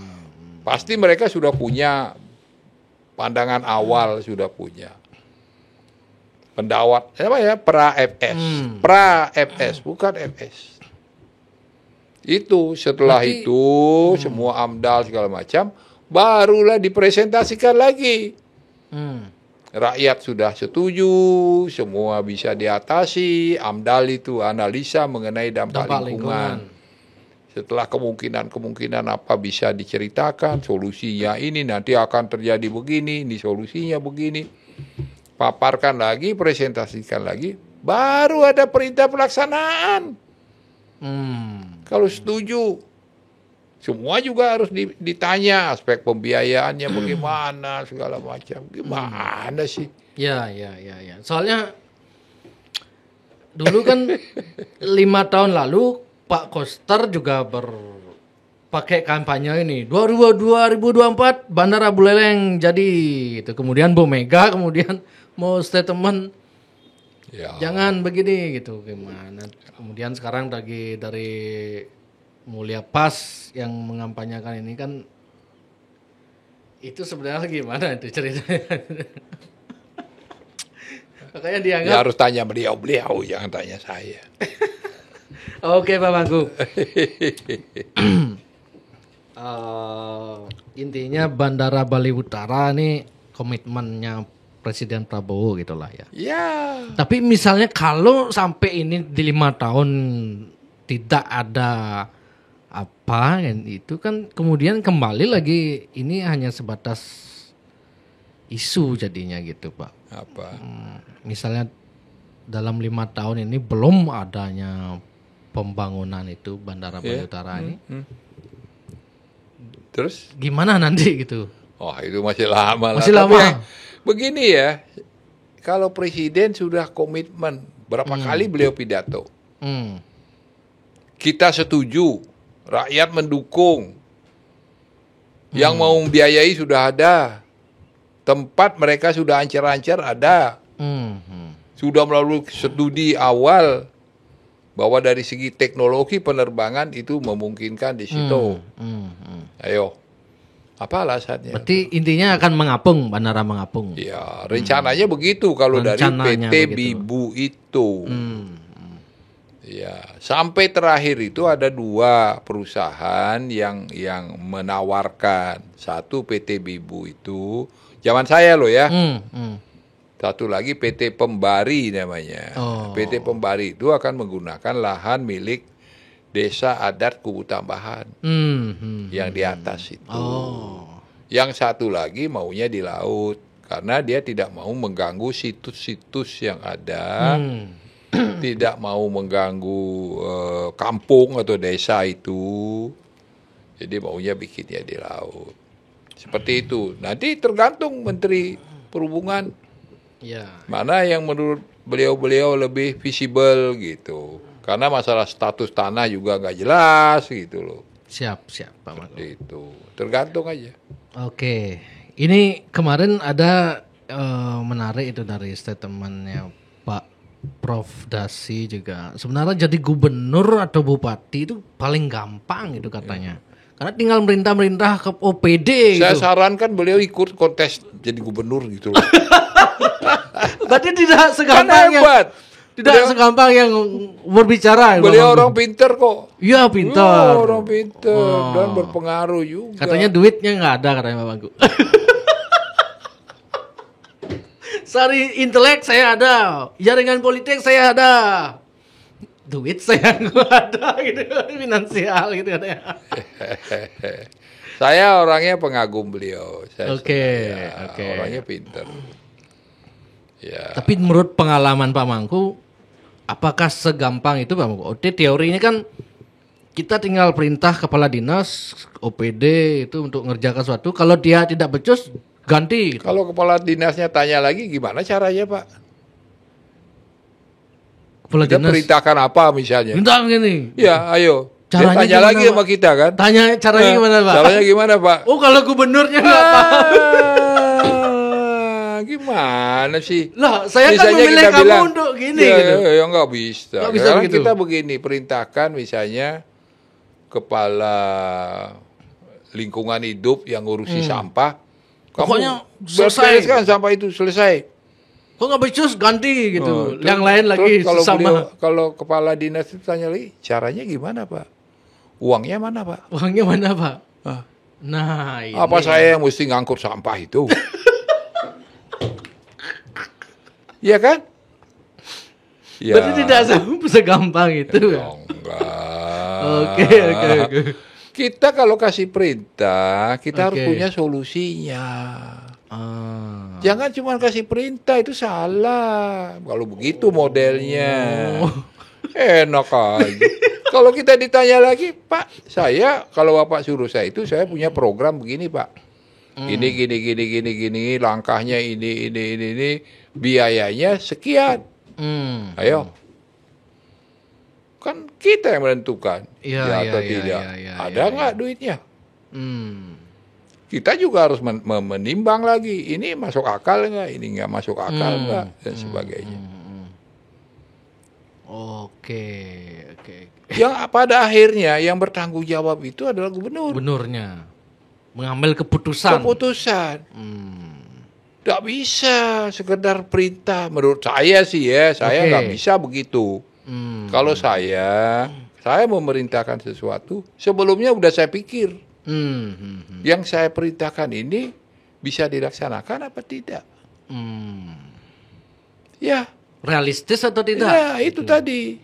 Pasti mereka sudah punya pandangan awal, sudah punya. Pendawat, apa ya? Pra-FS. Pra-FS, bukan FS. Itu, setelah Berarti, itu, semua AMDAL segala macam, barulah dipresentasikan lagi. Rakyat sudah setuju, semua bisa diatasi. AMDAL itu analisa mengenai dampak lingkungan. Setelah kemungkinan apa bisa diceritakan, solusinya ini nanti akan terjadi begini, ini solusinya begini. Paparkan lagi, presentasikan lagi, baru ada perintah pelaksanaan. Kalau setuju, semua juga harus ditanya aspek pembiayaannya bagaimana, segala macam. Gimana sih? Ya. Soalnya dulu kan 5 tahun lalu Pak Koster juga pakai kampanye ini 2024 Bandara Buleleng jadi itu. Kemudian Bu Mega kemudian mau statement Ya. jangan begini gitu, gimana. Kemudian sekarang dari Mulia Pas yang mengampanyakan ini kan, itu sebenarnya gimana itu ceritanya? Makanya Ya dianggap. harus tanya beliau, jangan tanya saya. Oke Pak Mangku. Intinya Bandara Bali Utara ini komitmennya Presiden Prabowo gitulah ya. Ya. Tapi misalnya kalau sampai ini di 5 tahun tidak ada apa, itu kan kemudian kembali lagi ini hanya sebatas isu jadinya gitu Pak. Apa? Misalnya dalam 5 tahun ini belum adanya pembangunan itu Bandara Bali Utara ini. Terus? Gimana nanti gitu? Oh, itu masih lama lah. Masih Tapi lama. begini ya, kalau presiden sudah komitmen, berapa kali beliau pidato, kita setuju, rakyat mendukung, yang mau membiayai sudah ada, tempat mereka sudah ancar-ancar ada, sudah melalui studi awal bahwa dari segi teknologi penerbangan itu memungkinkan di situ. Ayo, apa alasannya? Berarti intinya akan mengapung, bandara mengapung. Ya, rencananya begitu kalau Rencananya dari PT begitu. Bibu itu. Ya, sampai terakhir itu ada 2 perusahaan yang menawarkan. Satu PT Bibu itu, zaman saya loh ya. Satu lagi PT Pembari namanya. PT Pembari itu akan menggunakan lahan milik Desa Adat Kubu Tambahan yang di atas itu. Yang satu lagi maunya di laut karena dia tidak mau mengganggu situs-situs yang ada, tidak mau mengganggu kampung atau desa itu. Jadi maunya bikinnya di laut. Seperti itu. Nanti tergantung Menteri Perhubungan. Ya. Mana yang menurut beliau lebih visible gitu. Karena masalah status tanah juga nggak jelas gitu loh. Siap Pak Mangku. Itu tergantung aja. Oke, ini kemarin ada menarik itu dari statementnya Pak Prof Dasi juga. Sebenarnya jadi gubernur atau bupati itu paling gampang itu katanya. Karena tinggal merintah ke OPD Saya gitu. sarankan beliau ikut kontes jadi gubernur gitu loh. Berarti tidak Kan segampang yang hebat. segampang yang berbicara. Beliau Bang. orang pinter kok. Iya pintar. Orang pinter dan berpengaruh juga. Katanya duitnya nggak ada katanya Pak Mangku. Sari intelek saya ada, jaringan politik saya ada, duit saya nggak ada gitu, finansial gitu katanya. Saya orangnya pengagum beliau. Oke. Orangnya pinter. Ya. Tapi menurut pengalaman Pak Mangku, apakah segampang itu Pak Mangku? Teorinya kan kita tinggal perintah kepala dinas, OPD itu untuk ngerjakan sesuatu. Kalau dia tidak becus, ganti. Kalau kepala dinasnya tanya lagi, gimana caranya Pak? Kepala Kita dinas perintahkan apa misalnya? minta begini. Ya, ayo. Dia Caranya tanya gimana, lagi Pak? sama kita kan? Tanya caranya gimana, Pak? Caranya gimana Pak? Oh, kalau gubernurnya nggak paham. Gimana sih? Lah, saya kan Misalnya memilih kita kamu bilang, untuk gini ya, gitu. ya nggak bisa. Nggak bisa Sekarang begitu. kita begini, perintahkan misalnya kepala lingkungan hidup yang ngurusi sampah. Pokoknya selesai. bereskan sampah itu selesai. Kok nggak becus ganti gitu. Terus- Yang lain lagi terus kalau sama. kalau kepala dinas itu tanya lagi, caranya gimana Pak? Uangnya mana Pak? Uangnya mana, Pak? Ah, Nah, ini. apa saya yang mesti ngangkut sampah itu? Iya kan? Ya. Berarti tidak segampang itu. Ya, enggak. Oke. Kita kalau kasih perintah, kita harus Oke. punya solusinya. Ah. Jangan cuma kasih perintah, itu salah. Kalau begitu modelnya. Enak aja. Kalau kita ditanya lagi, Pak, saya kalau Bapak suruh saya itu, saya punya program begini, Pak. Gini, langkahnya ini, biayanya sekian. Ayo. Kan kita yang menentukan. Iya, ya atau iya, tidak. iya, Ada nggak duitnya? Hmm. Kita juga harus menimbang lagi. Ini masuk akal nggak? Ini nggak masuk akal nggak? Dan sebagainya. Oke. Yang pada akhirnya yang bertanggung jawab itu adalah gubernur. Gubernurnya mengambil keputusan. Keputusan. Nggak bisa sekedar perintah. Menurut saya sih ya, saya Oke. nggak bisa begitu. Kalau saya memerintahkan sesuatu, sebelumnya udah saya pikir. Yang saya perintahkan ini bisa dilaksanakan apa tidak? Ya, Realistis atau tidak? ya itu tadi.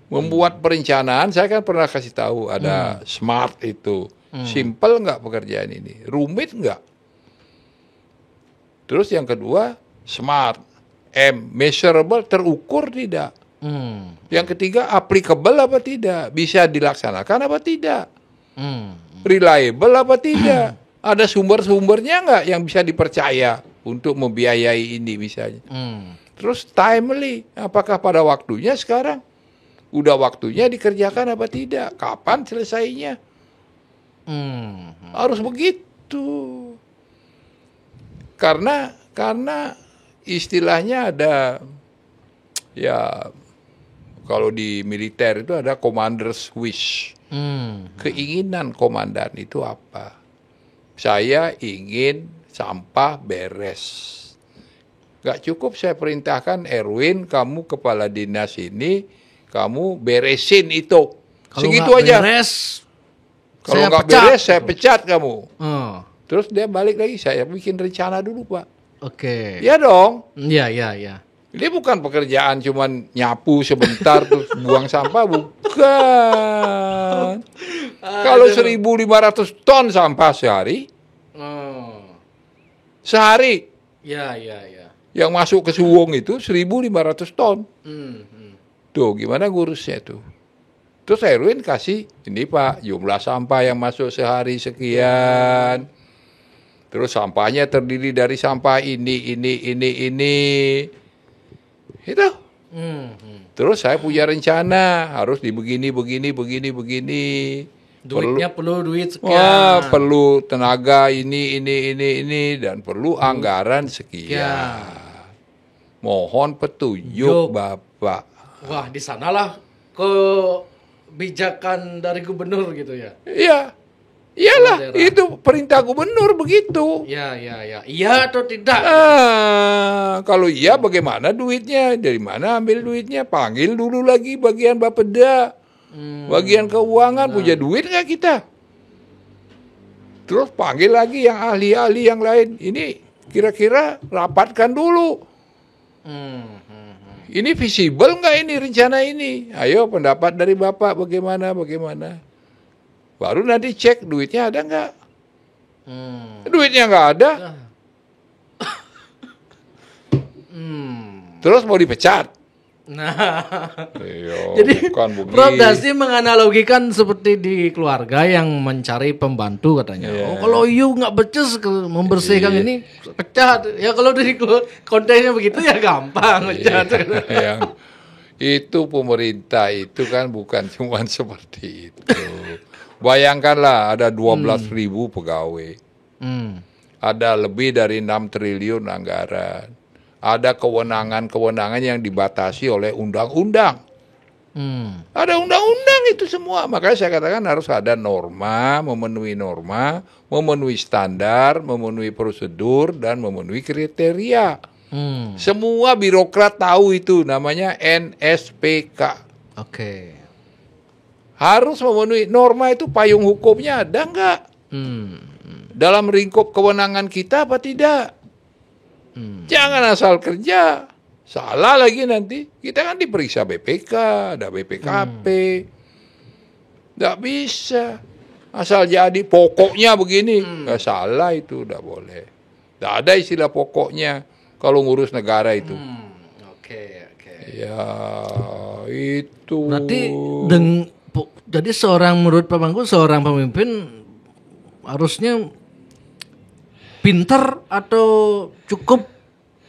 Membuat perencanaan, saya kan pernah kasih tahu ada SMART itu. Simple nggak pekerjaan ini? Rumit nggak? Terus yang kedua, SMART. Measurable, terukur tidak? Yang ketiga, applicable apa tidak? Bisa dilaksanakan apa tidak? Reliable apa tidak? Ada sumber-sumbernya nggak yang bisa dipercaya untuk membiayai ini misalnya? Terus timely, apakah pada waktunya sekarang? Udah waktunya dikerjakan apa tidak? Kapan selesainya? Harus begitu. Karena istilahnya ada, ya kalau di militer itu ada commander's wish. Keinginan komandan itu apa? Saya ingin sampah beres. Gak cukup saya perintahkan, Erwin, kamu kepala dinas ini, kamu beresin itu. Kalau Segitu nggak aja. beres, Kalau saya nggak pecat. beres, saya pecat kamu. Oh, Terus dia balik lagi, saya bikin rencana dulu, Pak. oke. Ya dong. Iya. Ini bukan pekerjaan cuman nyapu sebentar terus buang sampah, bukan. Kalau 1.500 ton sampah sehari, sehari Ya. yang masuk ke Suwung itu 1.500 ton. Tuh, gimana ngurusnya tuh? Terus Erwin kasih, ini Pak, jumlah sampah yang masuk sehari sekian. Terus sampahnya terdiri dari sampah ini. Itu. Terus saya punya rencana, harus begini. Duitnya perlu duit sekian. Wah, perlu tenaga ini, dan perlu anggaran sekian. Mohon petunjuk, Bapak. Wah, di sanalah kebijakan dari gubernur gitu ya. Iya. Iyalah, Daerah. itu perintah gubernur begitu. Ya. Iya atau tidak? Kalau iya bagaimana duitnya? Dari mana ambil duitnya? Panggil dulu lagi bagian Bapeda. Bagian keuangan punya duit nggak kita? Terus panggil lagi yang ahli-ahli yang lain. Ini kira-kira rapatkan dulu. Ini visible nggak ini rencana ini? Ayo pendapat dari Bapak bagaimana? Baru nanti cek duitnya ada nggak? Duitnya nggak ada. Terus mau dipecat. Nah, Iya, jadi bukan Prof begitu. Dasi menganalogikan seperti di keluarga yang mencari pembantu katanya. Oh, kalau you nggak becus membersihkan ini pecat. Ya kalau di konteksnya begitu ya gampang pecat. Yang itu pemerintah itu kan bukan cuma seperti itu. Bayangkanlah ada 12.000 pegawai. Hmm. Ada lebih dari 6 triliun anggaran. Ada kewenangan-kewenangan yang dibatasi oleh undang-undang. Ada undang-undang itu semua. Makanya saya katakan harus ada norma, memenuhi standar, memenuhi prosedur, dan memenuhi kriteria. Semua birokrat tahu itu, namanya NSPK. Oke. Harus memenuhi norma itu, payung hukumnya ada nggak? Dalam lingkup kewenangan kita apa tidak? Jangan asal kerja. Salah lagi nanti. Kita kan diperiksa BPK, ada BPKP. Nggak bisa. Asal jadi pokoknya begini. Nggak salah itu, nggak boleh. Nggak ada istilah pokoknya kalau ngurus negara itu. Oke. Ya, itu. Berarti jadi menurut Pak Mangku seorang pemimpin harusnya pintar atau cukup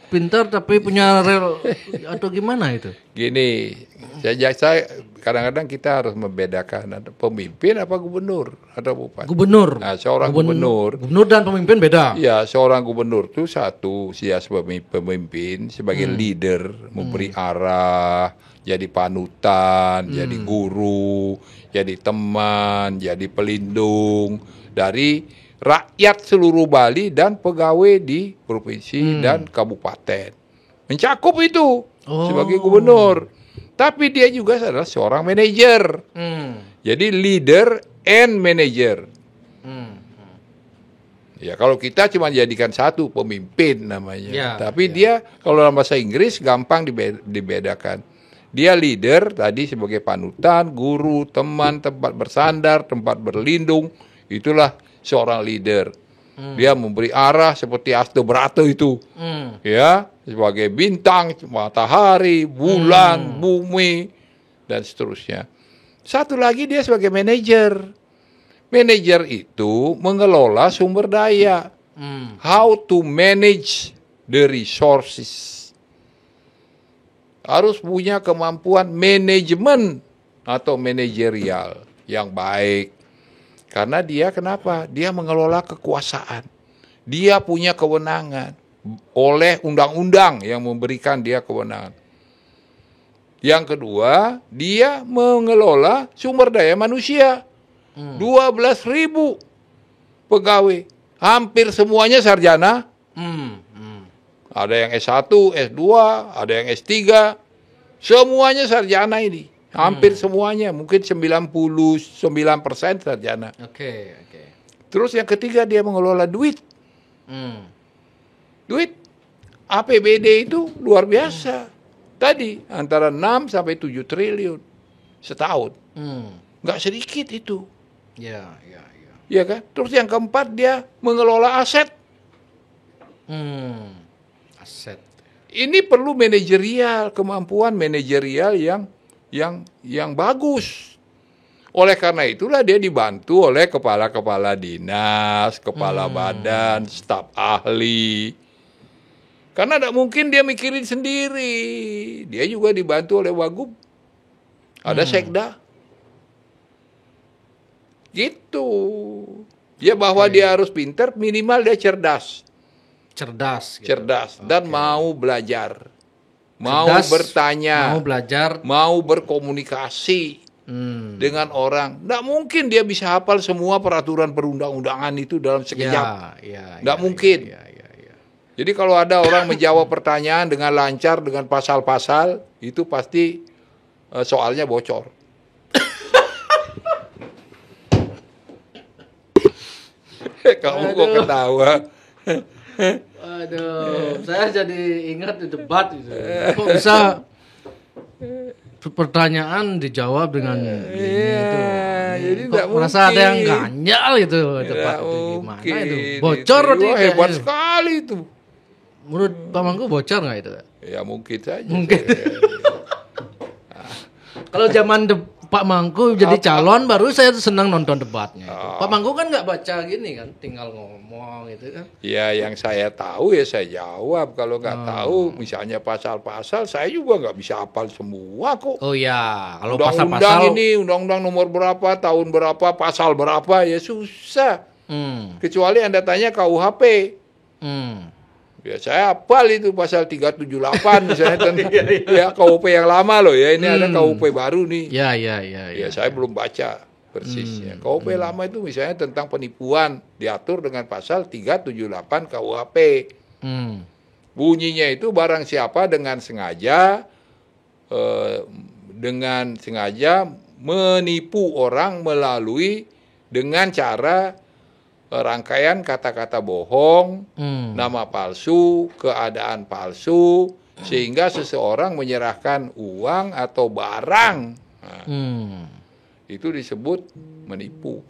pintar tapi punya rel atau gimana itu? Gini, saya kadang-kadang kita harus membedakan ada pemimpin apa gubernur atau bupati. Gubernur. Nah, seorang gubernur dan pemimpin beda. ya, seorang gubernur itu satu, dia sebagai pemimpin, sebagai leader, memberi arah, jadi panutan, jadi guru, jadi teman, jadi pelindung dari rakyat seluruh Bali dan pegawai di provinsi dan kabupaten. Mencakup itu sebagai gubernur. Tapi dia juga adalah seorang manajer. Jadi leader and manager. Ya, kalau kita cuma jadikan satu, pemimpin namanya. Ya, Tapi dia kalau dalam bahasa Inggris gampang dibedakan. Dia leader tadi sebagai panutan, guru, teman, tempat bersandar, tempat berlindung. Itulah seorang leader. Dia memberi arah seperti Astobrato itu. Ya, sebagai bintang, matahari, bulan, bumi, dan seterusnya. Satu lagi dia sebagai manajer. Manajer itu mengelola sumber daya. How to manage the resources. Harus punya kemampuan manajemen atau manajerial yang baik. Karena dia kenapa? Dia mengelola kekuasaan. Dia punya kewenangan oleh undang-undang yang memberikan dia kewenangan. Yang kedua, dia mengelola sumber daya manusia. 12.000 pegawai. Hampir semuanya sarjana. Ada yang S1, S2, ada yang S3. Semuanya sarjana ini. Hampir semuanya, mungkin 99% sarjana. Oke. Terus yang ketiga, dia mengelola duit. Duit APBD itu luar biasa. Tadi antara 6 sampai 7 triliun setahun. Nggak sedikit itu. Ya. Ya kan? Terus yang keempat, dia mengelola aset. Aset. Ini perlu manajerial, kemampuan manajerial yang bagus. Oleh karena itulah dia dibantu oleh kepala-kepala dinas, kepala badan, staf ahli. Karena tidak mungkin dia mikirin sendiri. Dia juga dibantu oleh Wagub. Ada sekda. Gitu. Ya bahwa dia harus pintar, minimal dia cerdas. Cerdas dan mau belajar. Mau bertanya, mau belajar, mau berkomunikasi dengan orang. Nggak mungkin dia bisa hafal semua peraturan perundang-undangan itu dalam sekejap. Nggak mungkin. Jadi kalau ada orang menjawab pertanyaan dengan lancar, dengan pasal-pasal, itu pasti soalnya bocor. Kamu kok ketawa? Aduh, saya jadi ingat di debat itu. Kok bisa pertanyaan dijawab dengan ini itu. Jadi Kok merasa ada yang ganjal itu debat itu gimana itu? Bocor itu. Hebat sekali itu. Menurut Pak Mangku bocor nggak itu? Ya mungkin saja. Mungkin. Kalau zaman Pak Mangku jadi calon baru saya senang nonton debatnya. Pak Mangku kan nggak baca gini kan, tinggal ngomong gitu kan. Ya yang saya tahu ya saya jawab. Kalau nggak tahu misalnya pasal-pasal saya juga nggak bisa hafal semua kok. Oh ya, kalau Undang-undang pasal-pasal ini, undang-undang nomor berapa, tahun berapa, pasal berapa ya susah. Kecuali Anda tanya KUHP. Ya saya hafal itu pasal 378 misalnya tentang ya KUHP yang lama loh ya. Ini ada KUHP baru nih. Ya. Ya saya belum baca persisnya. KUHP lama itu misalnya tentang penipuan diatur dengan pasal 378 KUHP. Bunyinya itu barang siapa dengan sengaja menipu orang melalui dengan cara rangkaian kata-kata bohong, nama palsu, keadaan palsu, sehingga seseorang menyerahkan uang atau barang. Nah, itu disebut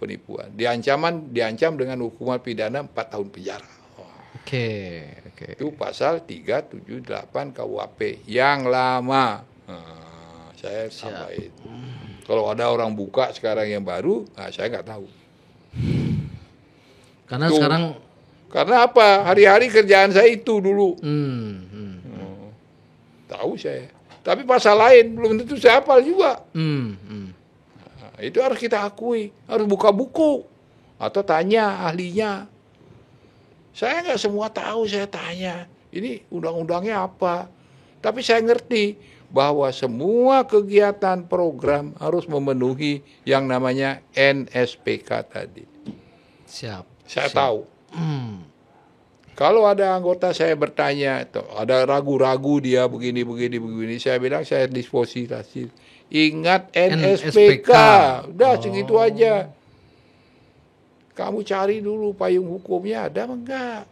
penipuan. Diancam dengan hukuman pidana 4 tahun penjara. Oke. Itu pasal 378 KUHP yang lama. Nah, saya tambahin. Kalau ada orang buka sekarang yang baru, saya nggak tahu. Karena sekarang karena apa? Hari-hari kerjaan saya itu dulu. Tahu saya. Tapi pasal lain belum tentu saya hafal juga. Nah, itu harus kita akui. Harus buka buku atau tanya ahlinya. Saya nggak semua tahu, saya tanya. Ini undang-undangnya apa? Tapi saya ngerti bahwa semua kegiatan program harus memenuhi yang namanya NSPK tadi. Siap. Saya tahu. Kalau ada anggota saya bertanya, ada ragu-ragu dia begini, saya bilang saya disposisi. Ingat NSPK. Udah segitu aja. Kamu cari dulu payung hukumnya ada enggak?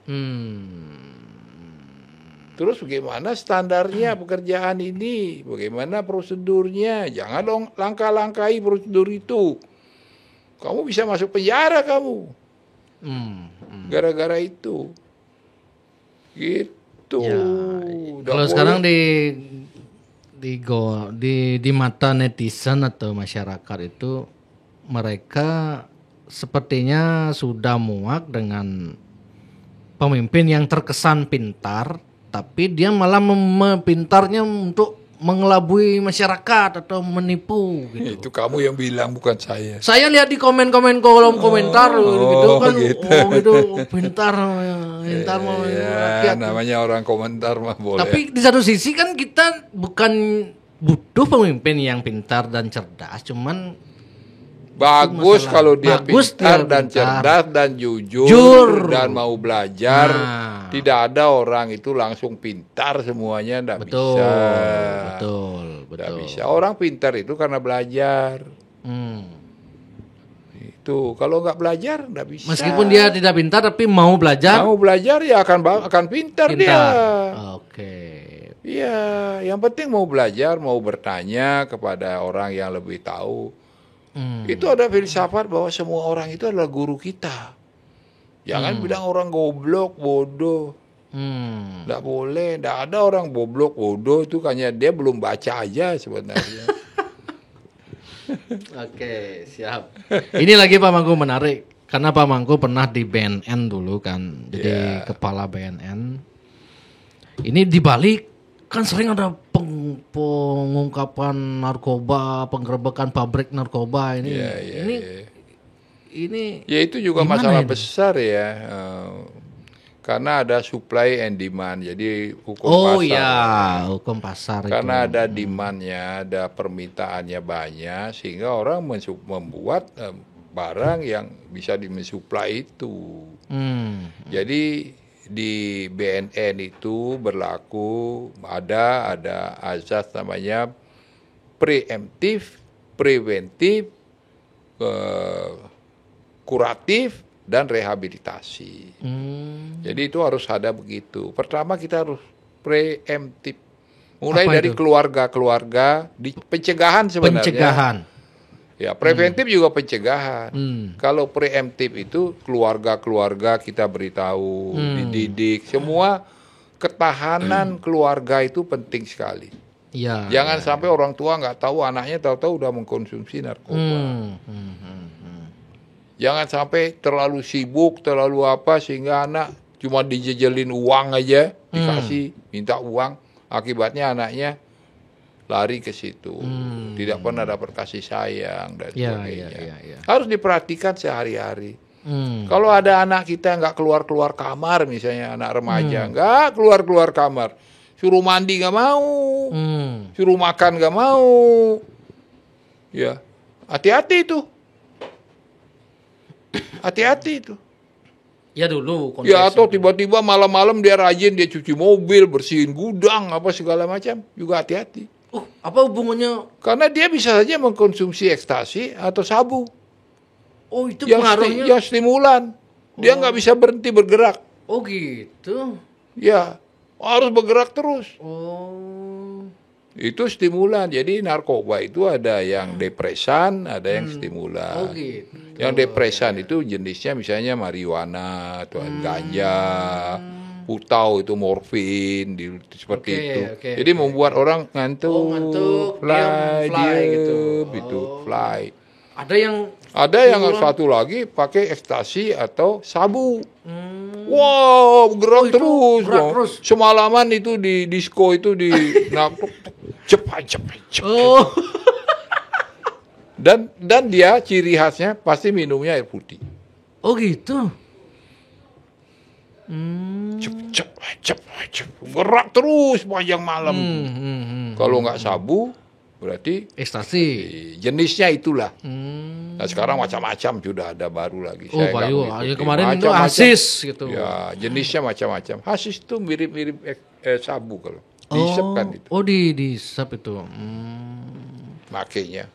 Terus bagaimana standarnya pekerjaan ini? Bagaimana prosedurnya? Jangan dong langkah-langkahi prosedur itu. Kamu bisa masuk penjara kamu. Gara-gara itu. Gitu. Ya, kalau sekarang di mata netizen atau masyarakat itu mereka sepertinya sudah muak dengan pemimpin yang terkesan pintar, tapi dia malah pintarnya untuk mengelabui masyarakat atau menipu gitu. Itu kamu yang bilang bukan saya. Saya lihat di kolom komentar gitu kan. Gitu. Gitu pintar mau rakyat. Namanya orang komentar mah boleh. Tapi di satu sisi kan kita bukan butuh pemimpin yang pintar dan cerdas, cuman bagus kalau dia pintar dan cerdas dan jujur dan mau belajar. Tidak ada orang itu langsung pintar semuanya, tidak bisa. Betul. Tidak bisa. Orang pintar itu karena belajar. Itu kalau nggak belajar nggak bisa. Meskipun dia tidak pintar tapi mau belajar. Mau belajar ya akan pintar dia. Oke. Iya, yang penting mau belajar, mau bertanya kepada orang yang lebih tahu. Itu ada filsafat bahwa semua orang itu adalah guru kita. Jangan bilang orang goblok, bodoh. Nggak boleh, nggak ada orang goblok, bodoh itu hanya dia belum baca aja sebenarnya. Oke, siap. Ini lagi Pak Mangku menarik. Karena Pak Mangku pernah di BNN dulu kan. Jadi kepala BNN. Ini dibalik kan sering ada pengungkapan narkoba, penggerebekan pabrik narkoba ini. Ini ya itu juga masalah besar ya. Karena ada supply and demand. Jadi hukum pasar. Oh iya, hukum pasar. Karena ada demand-nya, ada permintaannya banyak sehingga orang membuat barang yang bisa mensuplai itu. Jadi di BNN itu berlaku ada azas namanya preemptif, preventif, kuratif dan rehabilitasi. Jadi itu harus ada begitu. Pertama kita harus preemptif. Mulai dari keluarga-keluarga di pencegahan sebenarnya. Pencegahan. Ya, preventif juga pencegahan. Kalau preemptif itu keluarga-keluarga kita beritahu, dididik, semua ketahanan keluarga itu penting sekali. Iya. Jangan sampai orang tua nggak tahu anaknya tahu-tahu udah mengkonsumsi narkoba. Jangan sampai terlalu sibuk, terlalu apa sehingga anak cuma dijejelin uang aja, dikasih, minta uang, akibatnya anaknya lari ke situ. Tidak pernah dapat kasih sayang dan sebagainya. Iya. Harus diperhatikan sehari-hari. Kalau ada anak kita nggak keluar-keluar kamar, misalnya anak remaja, nggak keluar-keluar kamar, suruh mandi nggak mau, suruh makan nggak mau, ya hati-hati itu, hati-hati itu. Ya dulu. Ya atau tiba-tiba malam-malam dia rajin, dia cuci mobil, bersihin gudang, apa segala macam, juga hati-hati. Apa hubungannya? Karena dia bisa saja mengkonsumsi ekstasi atau sabu. Oh itu yang pengaruhnya. yang stimulan. Dia nggak bisa berhenti bergerak. Oh gitu. Ya, harus bergerak terus. Oh. Itu stimulan. Jadi narkoba itu ada yang depresan, ada yang stimulan. Oh gitu. Yang depresan itu jenisnya misalnya marijuana atau ganja, putau itu morfin, seperti itu. Jadi membuat orang ngantuk, fly gitu, fly. Ada yang satu lagi pakai ekstasi atau sabu. Wow, gerak terus. Semalaman itu di disco itu di cepat. Oh. Dan dia ciri khasnya pasti minumnya air putih. Oh gitu. Cep. Gerak terus panjang malam. Kalau nggak sabu berarti ekstasi. Jenisnya itulah. Nah sekarang macam-macam sudah ada baru lagi. Oh bayu, kemarin itu hasis gitu. Ya jenisnya macam-macam. Hasis itu mirip-mirip sabu kalau dihisap kan itu. Oh dihisap itu. Makanya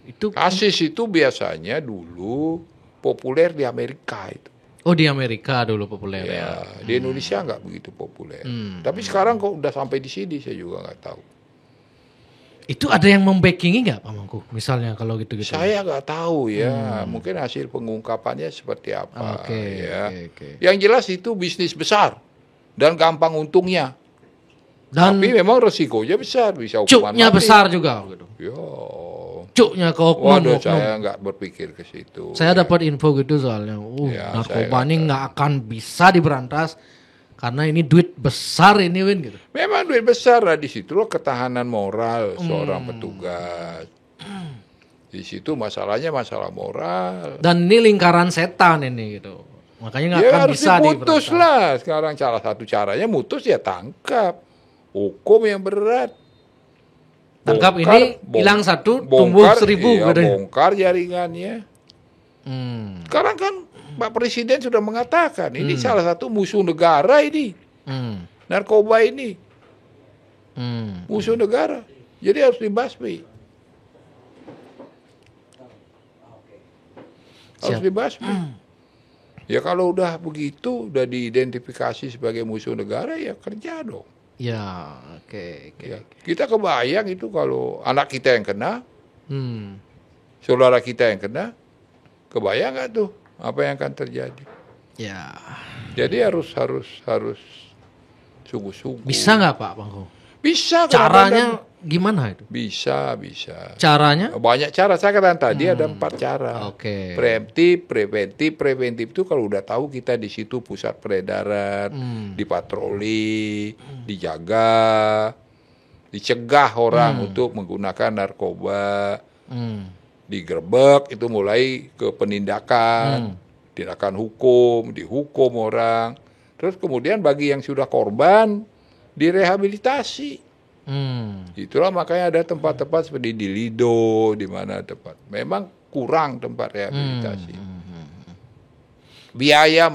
itu hasis itu biasanya dulu populer di Amerika itu. Oh di Amerika dulu populer ya. Di Indonesia nggak begitu populer. Tapi sekarang kok udah sampai di sini saya juga nggak tahu. Itu ada yang membackingi nggak Pak Mangku? Misalnya kalau gitu-gitu. Saya nggak tahu ya. Mungkin hasil pengungkapannya seperti apa. Oke. Yang jelas itu bisnis besar dan gampang untungnya. Dan tapi memang resikonya besar, bisa hukuman cuknya mati. besar juga gitu. Yo. Cuknya ke oknum. Waduh, saya nggak berpikir ke situ. Saya dapat info gitu soalnya. Narkoba ini nggak akan bisa diberantas karena ini duit besar ini Win gitu. Memang duit besar lah, di situ loh ketahanan moral seorang petugas. Di situ masalahnya masalah moral. Dan ini lingkaran setan ini gitu. Makanya nggak akan harus bisa diputus diberantas. lah. Sekarang salah satu caranya mutus ya tangkap. Hukum yang berat. Tangkap ini hilang satu, tumbuh 1000 katanya. Bongkar jaringannya. Sekarang kan Pak Presiden sudah mengatakan ini salah satu musuh negara ini. Narkoba ini. Musuh negara. Jadi harus dibasmi. Harus dibasmi. Ya kalau udah begitu, udah diidentifikasi sebagai musuh negara, ya kerja dong. Ya, oke. Ya. Kita kebayang itu kalau anak kita yang kena, saudara kita yang kena, kebayang nggak tuh apa yang akan terjadi? Ya. Jadi harus sungguh-sungguh. Bisa nggak Pak Mangku? Bisa. Caranya gimana itu? Bisa. Caranya? Banyak cara. Saya katakan tadi ada 4 cara. Oke. Preemptif, preventif itu kalau udah tahu kita di situ pusat peredaran, dipatroli, dijaga, dicegah orang untuk menggunakan narkoba, digerebek itu mulai ke penindakan, tindakan hukum, dihukum orang. Terus kemudian bagi yang sudah korban direhabilitasi. Itulah makanya ada tempat-tempat seperti di Lido, di mana tempat. Memang kurang tempat rehabilitasi. Biaya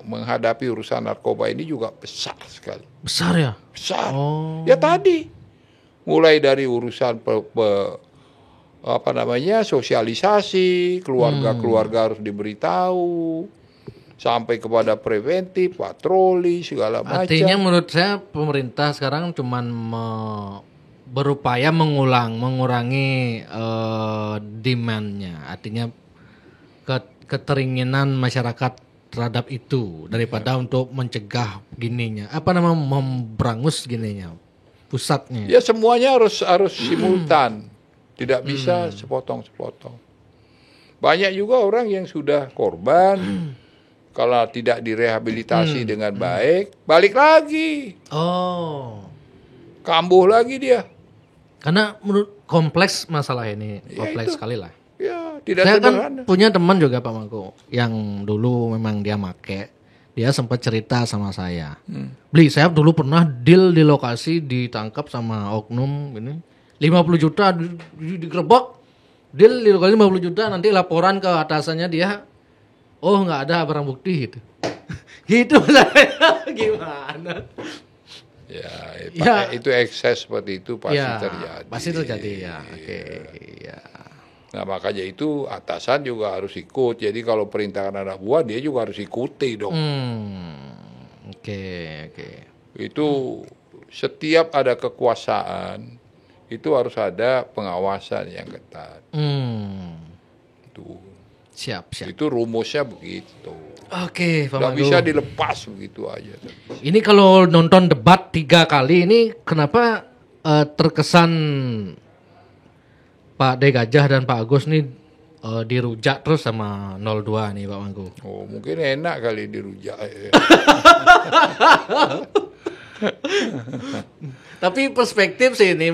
menghadapi urusan narkoba ini juga besar sekali. Besar ya? Besar. Ya tadi mulai dari urusan sosialisasi, keluarga-keluarga harus diberitahu. Sampai kepada preventif, patroli, segala macam. Artinya menurut saya pemerintah sekarang cuman berupaya mengurangi demand-nya. Artinya keteringinan masyarakat terhadap itu daripada untuk mencegah gininya. Memberangus gininya. pusatnya. Ya semuanya harus simultan, tidak bisa sepotong-sepotong. Banyak juga orang yang sudah korban, kalau tidak direhabilitasi dengan baik, balik lagi, Oh, kambuh lagi dia. karena menurut kompleks masalah ini, Ya, kompleks itu. sekali lah. Ya, tidak Saya kan sederhana. punya teman juga Pak Mangku yang dulu memang dia make. Dia sempat cerita sama saya. Beli, saya dulu pernah deal di lokasi ditangkap sama oknum ini 50 juta digerebek. Deal di lokasi 50 juta, nanti laporan ke atasannya dia, oh nggak ada barang bukti gitu. Gitu saya. Gimana? Ya, Ya. itu ekses seperti itu pasti Ya, terjadi. pasti terjadi ya. Oke, ya. Nah, makanya itu atasan juga harus ikut. Jadi kalau perintahkan anak buah, dia juga harus ikuti dong. Oke, oke. Itu setiap ada kekuasaan, itu harus ada pengawasan yang ketat. Itu, Siap, siap. itu rumusnya begitu. Oke, Pak Nggak Mangku. bisa dilepas begitu aja. Ini kalau nonton debat 3 kali ini kenapa terkesan Pak D Gajah dan Pak Agus nih dirujak terus sama 02 nih Pak Mangku. Oh, mungkin enak kali dirujak. Tapi perspektif sih ini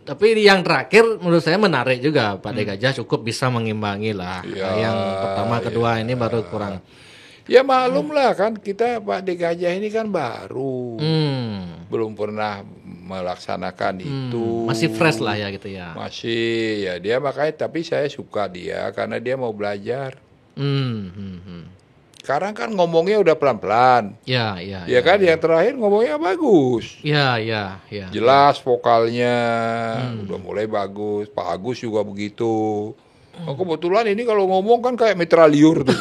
tapi yang terakhir menurut saya menarik juga Pak D Gajah cukup bisa mengimbangi lah. Ya, Yang pertama kedua ini baru kurang. Ya maklum lah kan, kita Pak D Gajah ini kan baru. Belum pernah melaksanakan itu. Masih fresh lah ya gitu ya. Masih, ya dia makanya, tapi saya suka dia karena dia mau belajar. Sekarang kan ngomongnya udah pelan-pelan. Ya. Ya kan, yang terakhir ngomongnya bagus. Ya. Jelas vokalnya, udah mulai bagus. Pak Agus juga begitu. Oh, kebetulan ini kalau ngomong kan kayak mitraliur tuh.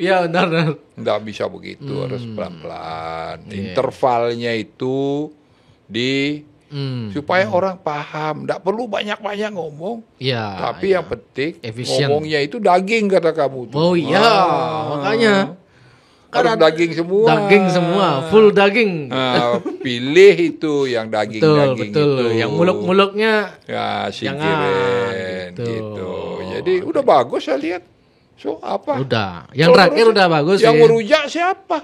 Iya benar. Nggak bisa begitu, harus pelan-pelan. Intervalnya itu supaya orang paham. Nggak perlu banyak-banyak ngomong. Iya. Tapi yang penting Efisien. ngomongnya itu daging kata kamu tuh. Oh iya, makanya Harus ada daging semua. daging semua, full daging. Nah, pilih itu yang daging-daging Betul. itu. Yang muluk-muluknya Ya, jangan, singkirin gitu. gitu. Jadi udah bagus saya lihat. So apa? udah. Yang terakhir udah bagus Yang sih. merujak siapa?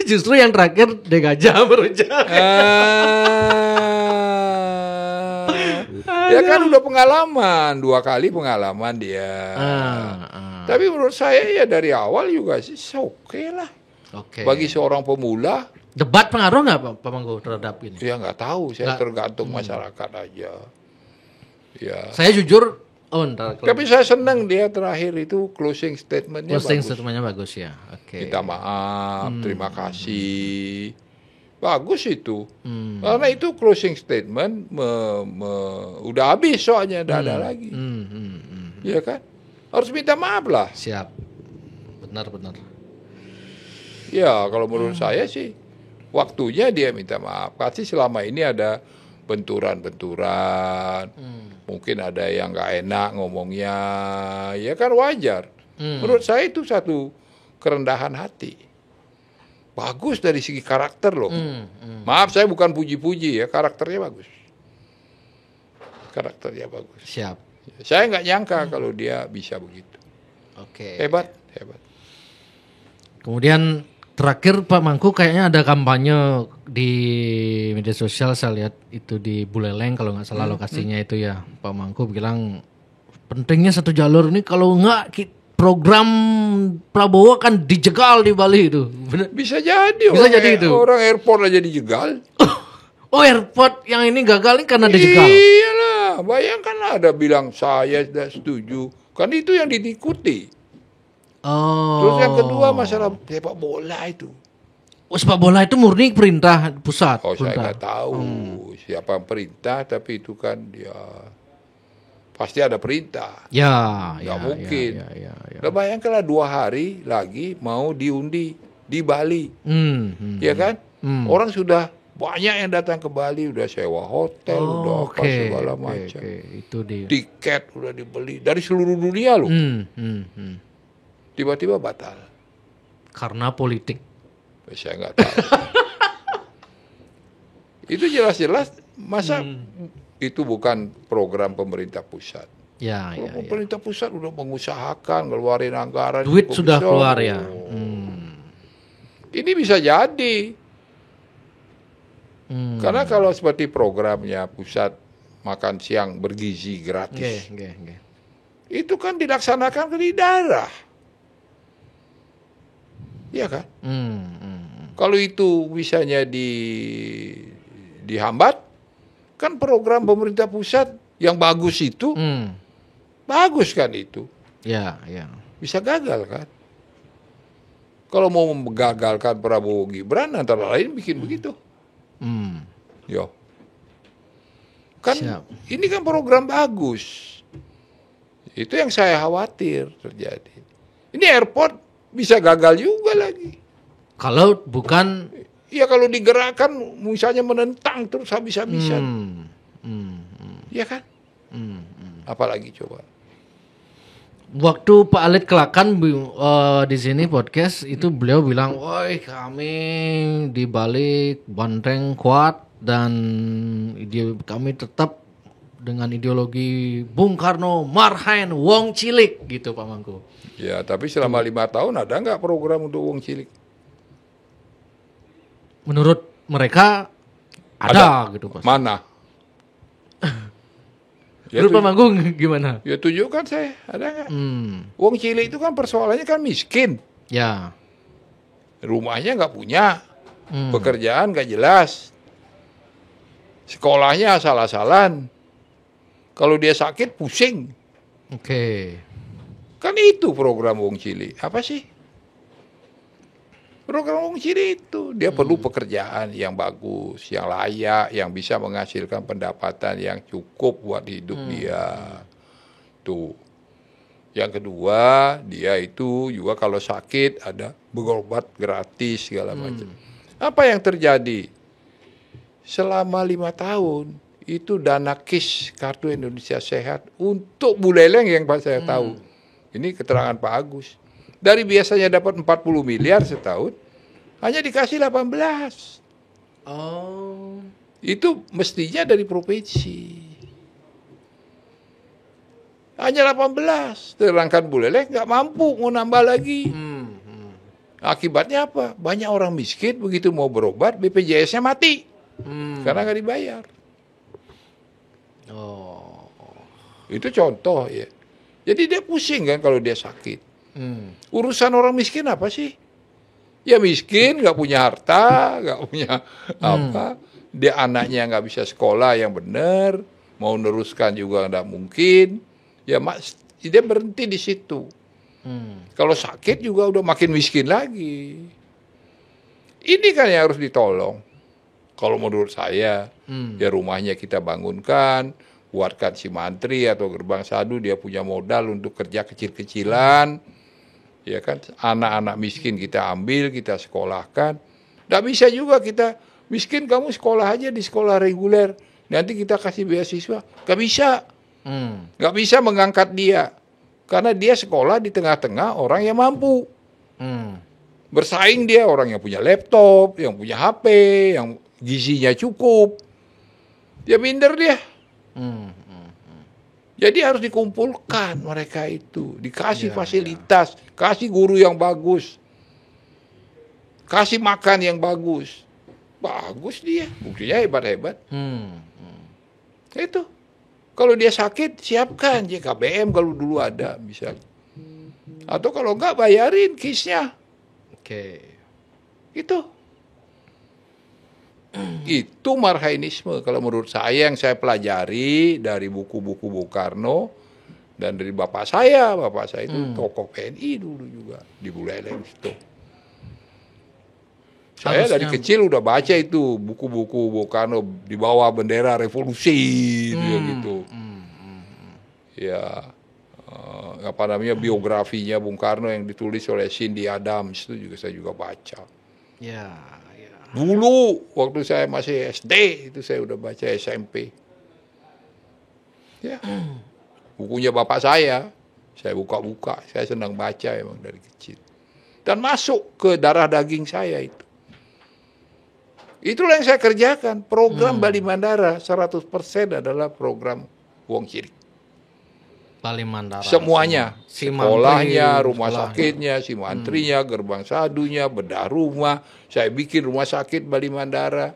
Justru yang terakhir De Gajah merujak. Ya kan udah pengalaman, 2 kali pengalaman dia. Tapi menurut saya ya dari awal juga sih oke lah. Oke. Bagi seorang pemula, Debat pengaruh nggak Pak Mangku terhadap ini? ya nggak tahu, saya Nggak. tergantung masyarakat aja. Ya. Saya jujur, ntar Tapi saya senang dia terakhir itu closing statementnya closing bagus. statementnya bagus ya. Oke. Minta maaf, terima kasih. Bagus itu. Karena itu closing statement udah habis soalnya, tidak ada lagi. Iya kan? Harus minta maaf lah. Siap. Benar. Ya, kalau menurut saya sih waktunya dia minta maaf. Pasti selama ini ada benturan-benturan. Mungkin ada yang nggak enak ngomongnya. Ya kan wajar. Menurut saya itu satu kerendahan hati. Bagus dari segi karakter loh. Maaf, saya bukan puji-puji ya, karakternya bagus. Karakternya bagus. Siap. Saya nggak nyangka kalau dia bisa begitu. Oke. Hebat. Kemudian terakhir Pak Mangku kayaknya ada kampanye di media sosial, saya lihat itu di Buleleng kalau nggak salah lokasinya itu ya. Pak Mangku bilang pentingnya satu jalur ini, kalau nggak program Prabowo kan dijegal di Bali itu. Bener? Bisa jadi. Bisa jadi itu. Orang airport aja dijegal. Oh, airport yang ini gagal ini karena dijegal. Iyalah, bayangkan ada bilang saya tidak setuju. Kan itu yang diikuti. Oh. Terus yang kedua masalah sepak bola itu. Sepak bola itu murni perintah pusat. Oh, saya perintah. nggak tahu siapa yang perintah, tapi itu kan dia pasti ada perintah. Ya, Nggak mungkin. Ya. Nah, bayangkanlah 2 hari lagi mau diundi di Bali, ya kan? Orang sudah banyak yang datang ke Bali, udah sewa hotel, udah apa segala macam. Itu dia. Tiket udah dibeli dari seluruh dunia loh. Tiba-tiba batal. Karena politik. Saya nggak tahu. Itu jelas-jelas masa itu bukan program pemerintah pusat. Ya, Kalau ya, ya. pemerintah pusat udah mengusahakan ngeluarin anggaran Duit cukup sudah besar. keluar ya. Ini bisa jadi. Karena kalau seperti programnya pusat makan siang bergizi gratis, Nggih. itu kan dilaksanakan di daerah. Iya kan? Kalau itu bisanya dihambat, kan program pemerintah pusat yang bagus itu, bagus kan itu. Ya. Bisa gagal kan? Kalau mau menggagalkan Prabowo Gibran, antara lain bikin begitu. Yo. Kan Siap. ini kan program bagus. Itu yang saya khawatir terjadi. Ini airport bisa gagal juga lagi. Kalau bukan Ya kalau digerakkan misalnya menentang terus habis-habisan. Iya kan? Apalagi coba. waktu Pak Alit Kelakan di sini podcast itu beliau bilang, "Woi, kami di balik Banteng kuat dan kami tetap dengan ideologi Bung Karno, Marhaen, Wong Cilik," gitu Pak Mangku. Ya, tapi selama 5 tahun ada nggak program untuk wong cilik? Menurut mereka ada gitu Pak. Mana? Menurut Pak Mangku gimana? Ya tunjukkan saya, ada nggak? Wong cilik itu kan persoalannya kan miskin. Ya. Rumahnya nggak punya, pekerjaan nggak jelas, sekolahnya asal-asalan. Kalau dia sakit pusing. Oke. Kan itu program wong cilik. Apa sih? Program wong cilik itu dia perlu pekerjaan yang bagus, yang layak, yang bisa menghasilkan pendapatan yang cukup buat hidup dia. Tuh. Yang kedua, dia itu juga kalau sakit ada berobat gratis segala macam. Apa yang terjadi? Selama 5 tahun itu dana KIS Kartu Indonesia Sehat untuk Buleleng yang saya tahu. Ini keterangan Pak Agus. Dari biasanya dapat 40 miliar setahun, hanya dikasih 18. Oh. Itu mestinya dari provinsi. Hanya 18. Sedangkan Buleleng nggak mampu mau nambah lagi. Akibatnya apa? Banyak orang miskin begitu mau berobat, BPJS-nya mati. Karena nggak dibayar. Oh. Itu contoh ya. Jadi dia pusing kan kalau dia sakit. Urusan orang miskin apa sih? Ya miskin, nggak punya harta, nggak punya apa. Dia anaknya nggak bisa sekolah yang benar, mau neruskan juga nggak mungkin. Ya dia berhenti di situ. Kalau sakit juga udah makin miskin lagi. Ini kan yang harus ditolong. Kalau menurut saya, ya rumahnya kita bangunkan, buatkan si mantri atau gerbang sadu, dia punya modal untuk kerja kecil-kecilan, ya kan, anak-anak miskin kita ambil, kita sekolahkan. Nggak bisa juga kita, miskin kamu sekolah aja di sekolah reguler, nanti kita kasih beasiswa. Nggak bisa. Nggak bisa mengangkat dia, karena dia sekolah di tengah-tengah orang yang mampu. Bersaing dia orang yang punya laptop, yang punya HP, yang gizinya cukup. Dia minder dia. Jadi harus dikumpulkan mereka itu, dikasih fasilitas, kasih guru yang bagus, kasih makan yang bagus. Bagus dia, buktinya hebat-hebat. Itu. Kalau dia sakit, siapkan JKBM kalau dulu ada bisa. Atau kalau enggak, bayarin KIS-nya. Oke. Itu marhainisme kalau menurut saya, yang saya pelajari dari buku-buku Bung Karno dan dari bapak saya itu tokoh PNI dulu juga di Buleleng itu. Saya dari kecil udah baca itu buku-buku Bung Karno di bawah bendera revolusi gitu. Ya biografinya Bung Karno yang ditulis oleh Cindy Adams itu juga saya juga baca. Ya. Dulu waktu saya masih SD itu saya udah baca SMP. Ya. Bukunya bapak saya buka-buka. Saya senang baca emang dari kecil. Dan masuk ke darah daging saya itu. Itulah yang saya kerjakan. Program Bali Mandara 100% adalah program Wong Cilik. Bali Mandara. Semuanya. Si Sekolahnya, mantri, rumah sakitnya, si mantrinya, gerbang sadunya, bedah rumah. Saya bikin rumah sakit Bali Mandara.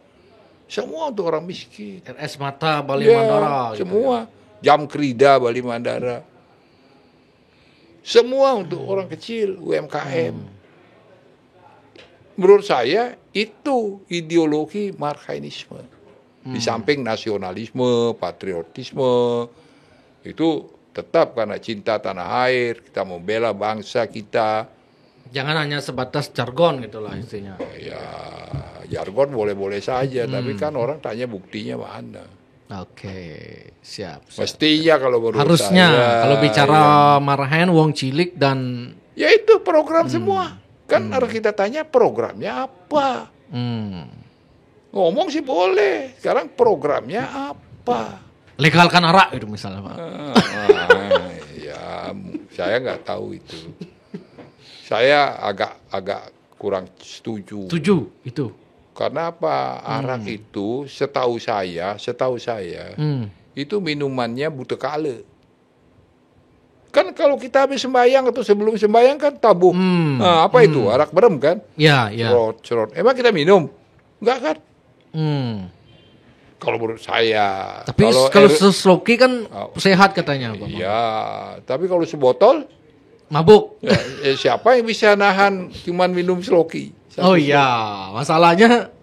Semua untuk orang miskin. RS Mata Bali Ya, Mandara. gitu semua. Jam Krida Bali Mandara. Semua untuk orang kecil, UMKM. Menurut saya itu ideologi marxisme. Di samping nasionalisme, patriotisme, itu tetap karena cinta tanah air, kita membela bangsa kita. Jangan hanya sebatas jargon gitulah istilahnya. Ya, jargon boleh-boleh saja, tapi kan orang tanya buktinya mana. Oke, siap. Mestinya kalau menurut Harusnya saya, kalau bicara marahin Wong Cilik dan ya itu program semua. Kan harus kita tanya programnya apa. Ngomong sih boleh. Sekarang programnya apa? legalkan arak itu misalnya Pak. Ya, saya nggak tahu itu. Saya agak kurang setuju. Setuju itu. Karena apa? Arak itu setahu saya itu minumannya buta kala. Kan kalau kita habis sembahyang atau sebelum sembahyang kan tabuh. Nah, apa itu? Arak berem kan? Ya, ya. Cerot. Emang kita minum? Enggak kan? Kalau menurut saya. Tapi kalau seloki kan sehat katanya Pak. Iya, tapi kalau sebotol mabuk. ya, siapa yang bisa nahan cuman minum sloki? Oh iya, masalahnya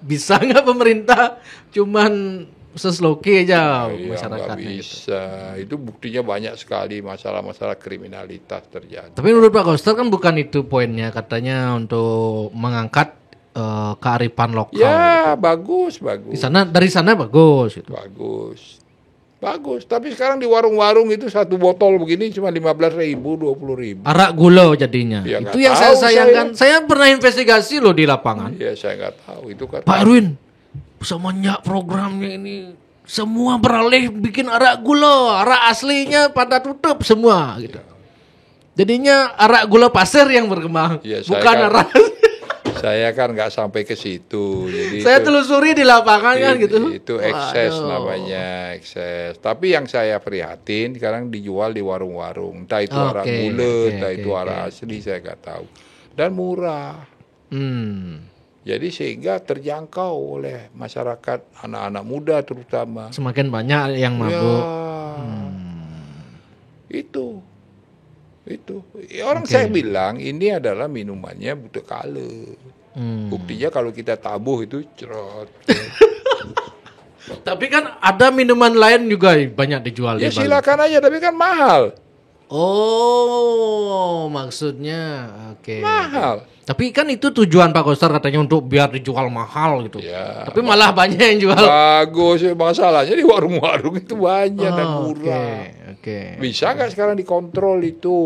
bisa nggak pemerintah cuman sesloki aja Iya, masyarakatnya nggak gitu. bisa. Itu buktinya banyak sekali masalah-masalah kriminalitas terjadi. Tapi menurut Pak Koster kan bukan itu poinnya, katanya untuk mengangkat kearifan lokal. Ya, bagus. Dari sana bagus gitu. Bagus. Tapi sekarang di warung-warung itu satu botol begini cuma 15.000, 20.000. Arak gula jadinya. Ya, itu nggak yang saya tahu sayangkan. Saya pernah investigasi loh di lapangan. Iya, saya nggak tahu itu kan. Pak Erwin, semenjak programnya ini semua beralih bikin arak gula, arak aslinya pada tutup semua gitu. Jadinya arak gula pasir yang berkembang, Ya, bukan arak. Saya kan nggak sampai ke situ. Jadi Saya telusuri di lapangan kan gitu. Itu ekses Waduh. namanya, ekses. Tapi yang saya prihatin sekarang dijual di warung-warung. Entah itu arak gula, entah itu arak asli, saya nggak tahu. Dan murah. Jadi sehingga terjangkau oleh masyarakat, anak-anak muda terutama. Semakin banyak yang mabuk. Itu. Orang saya bilang ini adalah minumannya buta kala. Buktinya kalau kita tabuh itu cerot. Tapi kan ada minuman lain juga banyak dijual Ya di Bali. silakan aja, tapi kan mahal. Oh, maksudnya oke. Mahal. Tapi kan itu tujuan Pak Koster katanya untuk biar dijual mahal gitu. Ya, Tapi malah banyak yang jual. bagus, masalahnya di warung-warung itu banyak dan murah. Oke. Bisa nggak sekarang dikontrol itu?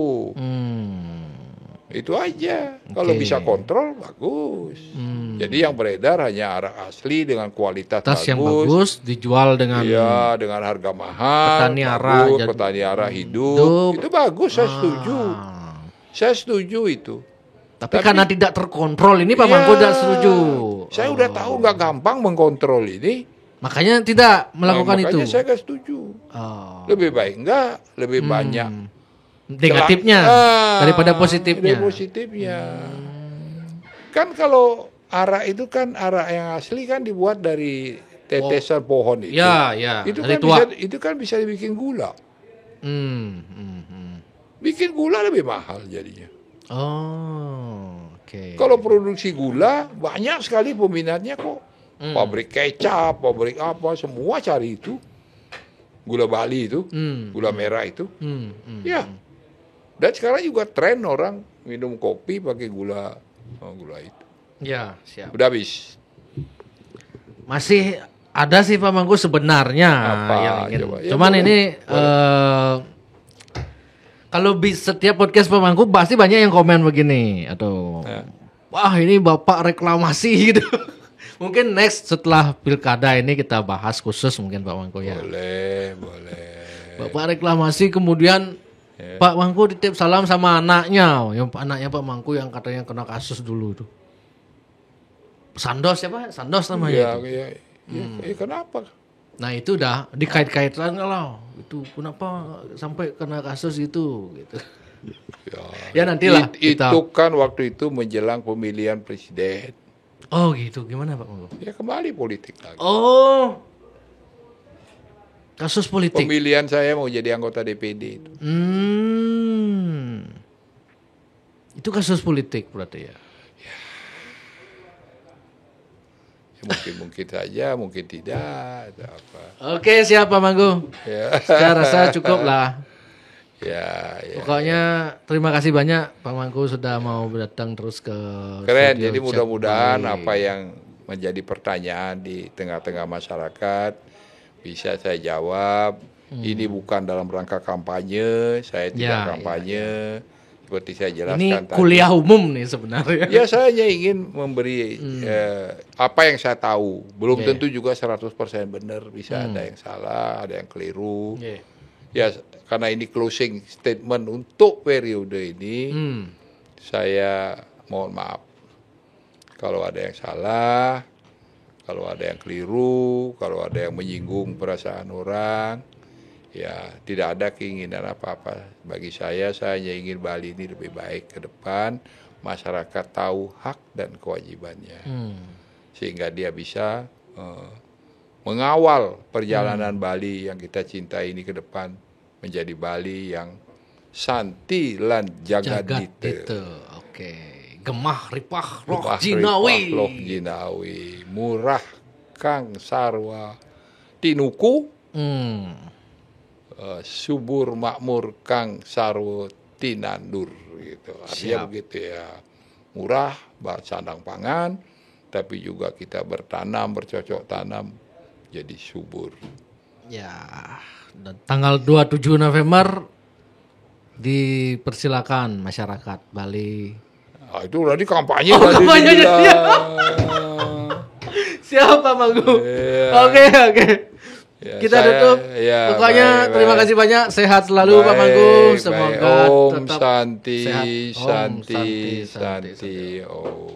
Itu aja. Kalau bisa kontrol, bagus. Jadi yang beredar hanya arak asli dengan kualitas Tas bagus. yang bagus dijual dengan Iya, dengan harga mahal. Petani arak jadi- petani arak hidup. Itu bagus, saya setuju. Saya setuju itu. Tapi karena tidak terkontrol ini Pak Mangko tidak setuju. Saya udah tahu nggak gampang mengkontrol ini. Makanya tidak melakukan itu. Makanya saya nggak setuju. Lebih baik enggak, lebih banyak Negatifnya daripada positifnya. Dari positifnya. Kan kalau arak itu kan arak yang asli kan dibuat dari tetesan pohon itu. Ya. Itu dari kan tua. itu kan bisa dibikin gula. Hmm. Bikin gula lebih mahal jadinya. Oh, oke. Kalau produksi gula banyak sekali peminatnya kok. Pabrik kecap, pabrik apa, semua cari itu. Gula Bali itu, gula merah itu. Ya. Dan sekarang juga tren orang minum kopi pakai gula itu. Ya, siap. Udah habis. Masih ada sih Pak Mangko sebenarnya Apa? yang ingin. Coba. Ya, Cuman boleh. ini kalau setiap podcast Pak Mangko pasti banyak yang komen begini atau wah ini Bapak reklamasi gitu. Mungkin next setelah pilkada ini kita bahas khusus mungkin Pak Mangko ya. Boleh. Bapak reklamasi kemudian Pak Mangko titip salam sama anaknya Pak Mangko yang katanya kena kasus dulu itu. Sandos siapa? Sandos namanya. Ya, Itu. Kenapa? Nah itu udah dikait-kaitkan kalau itu kenapa sampai kena kasus gitu. Ya nantilah kita. Itu kan waktu itu menjelang pemilihan presiden. Oh gitu, gimana Pak Manggu? Ya kembali politik lagi. Oh, kasus politik. Pemilihan saya mau jadi anggota DPD itu. Itu kasus politik berarti ya? Mungkin saja, mungkin tidak. Atau apa. Oke, siap Pak Manggu. Ya. Saya rasa cukup lah. Ya. Pokoknya terima kasih banyak Pak Manggu sudah mau datang terus ke Keren. studio Jadi Chat mudah-mudahan Bali. apa yang menjadi pertanyaan di tengah-tengah masyarakat bisa saya jawab. Ini bukan dalam rangka kampanye. Saya tidak kampanye. Seperti saya jelaskan Ini tadi. kuliah umum nih sebenarnya. Ya saya hanya ingin memberi apa yang saya tahu. Belum tentu juga 100% benar. Bisa ada yang salah, ada yang keliru. Ya karena ini closing statement untuk periode ini, saya mohon maaf. Kalau ada yang salah, kalau ada yang keliru, kalau ada yang menyinggung perasaan orang, ya tidak ada keinginan apa-apa. Bagi saya hanya ingin Bali ini lebih baik ke depan. Masyarakat tahu hak dan kewajibannya. Sehingga dia bisa mengawal perjalanan Bali yang kita cintai ini ke depan. Menjadi Bali yang santi lan jagat itu. Oke. Gemah ripah roh Gemah jinawi. ripah roh jinawi. Murah kang sarwa tinuku. Subur makmur kang sarwa tinandur gitu. Artinya begitu ya. Murah, sandang pangan, tapi juga kita bertanam, bercocok tanam jadi subur. Ya, dan tanggal 27 November dipersilakan masyarakat Bali. Itu berarti kampanye Oh, tadi kampanye dibilang. ya. Siapa Manggu? Oke. Ya, Kita tutup. Pokoknya terima kasih banyak. Sehat selalu Pak Manggu. Semoga Om tetap Santi, sehat. Santi, Santi. Oh.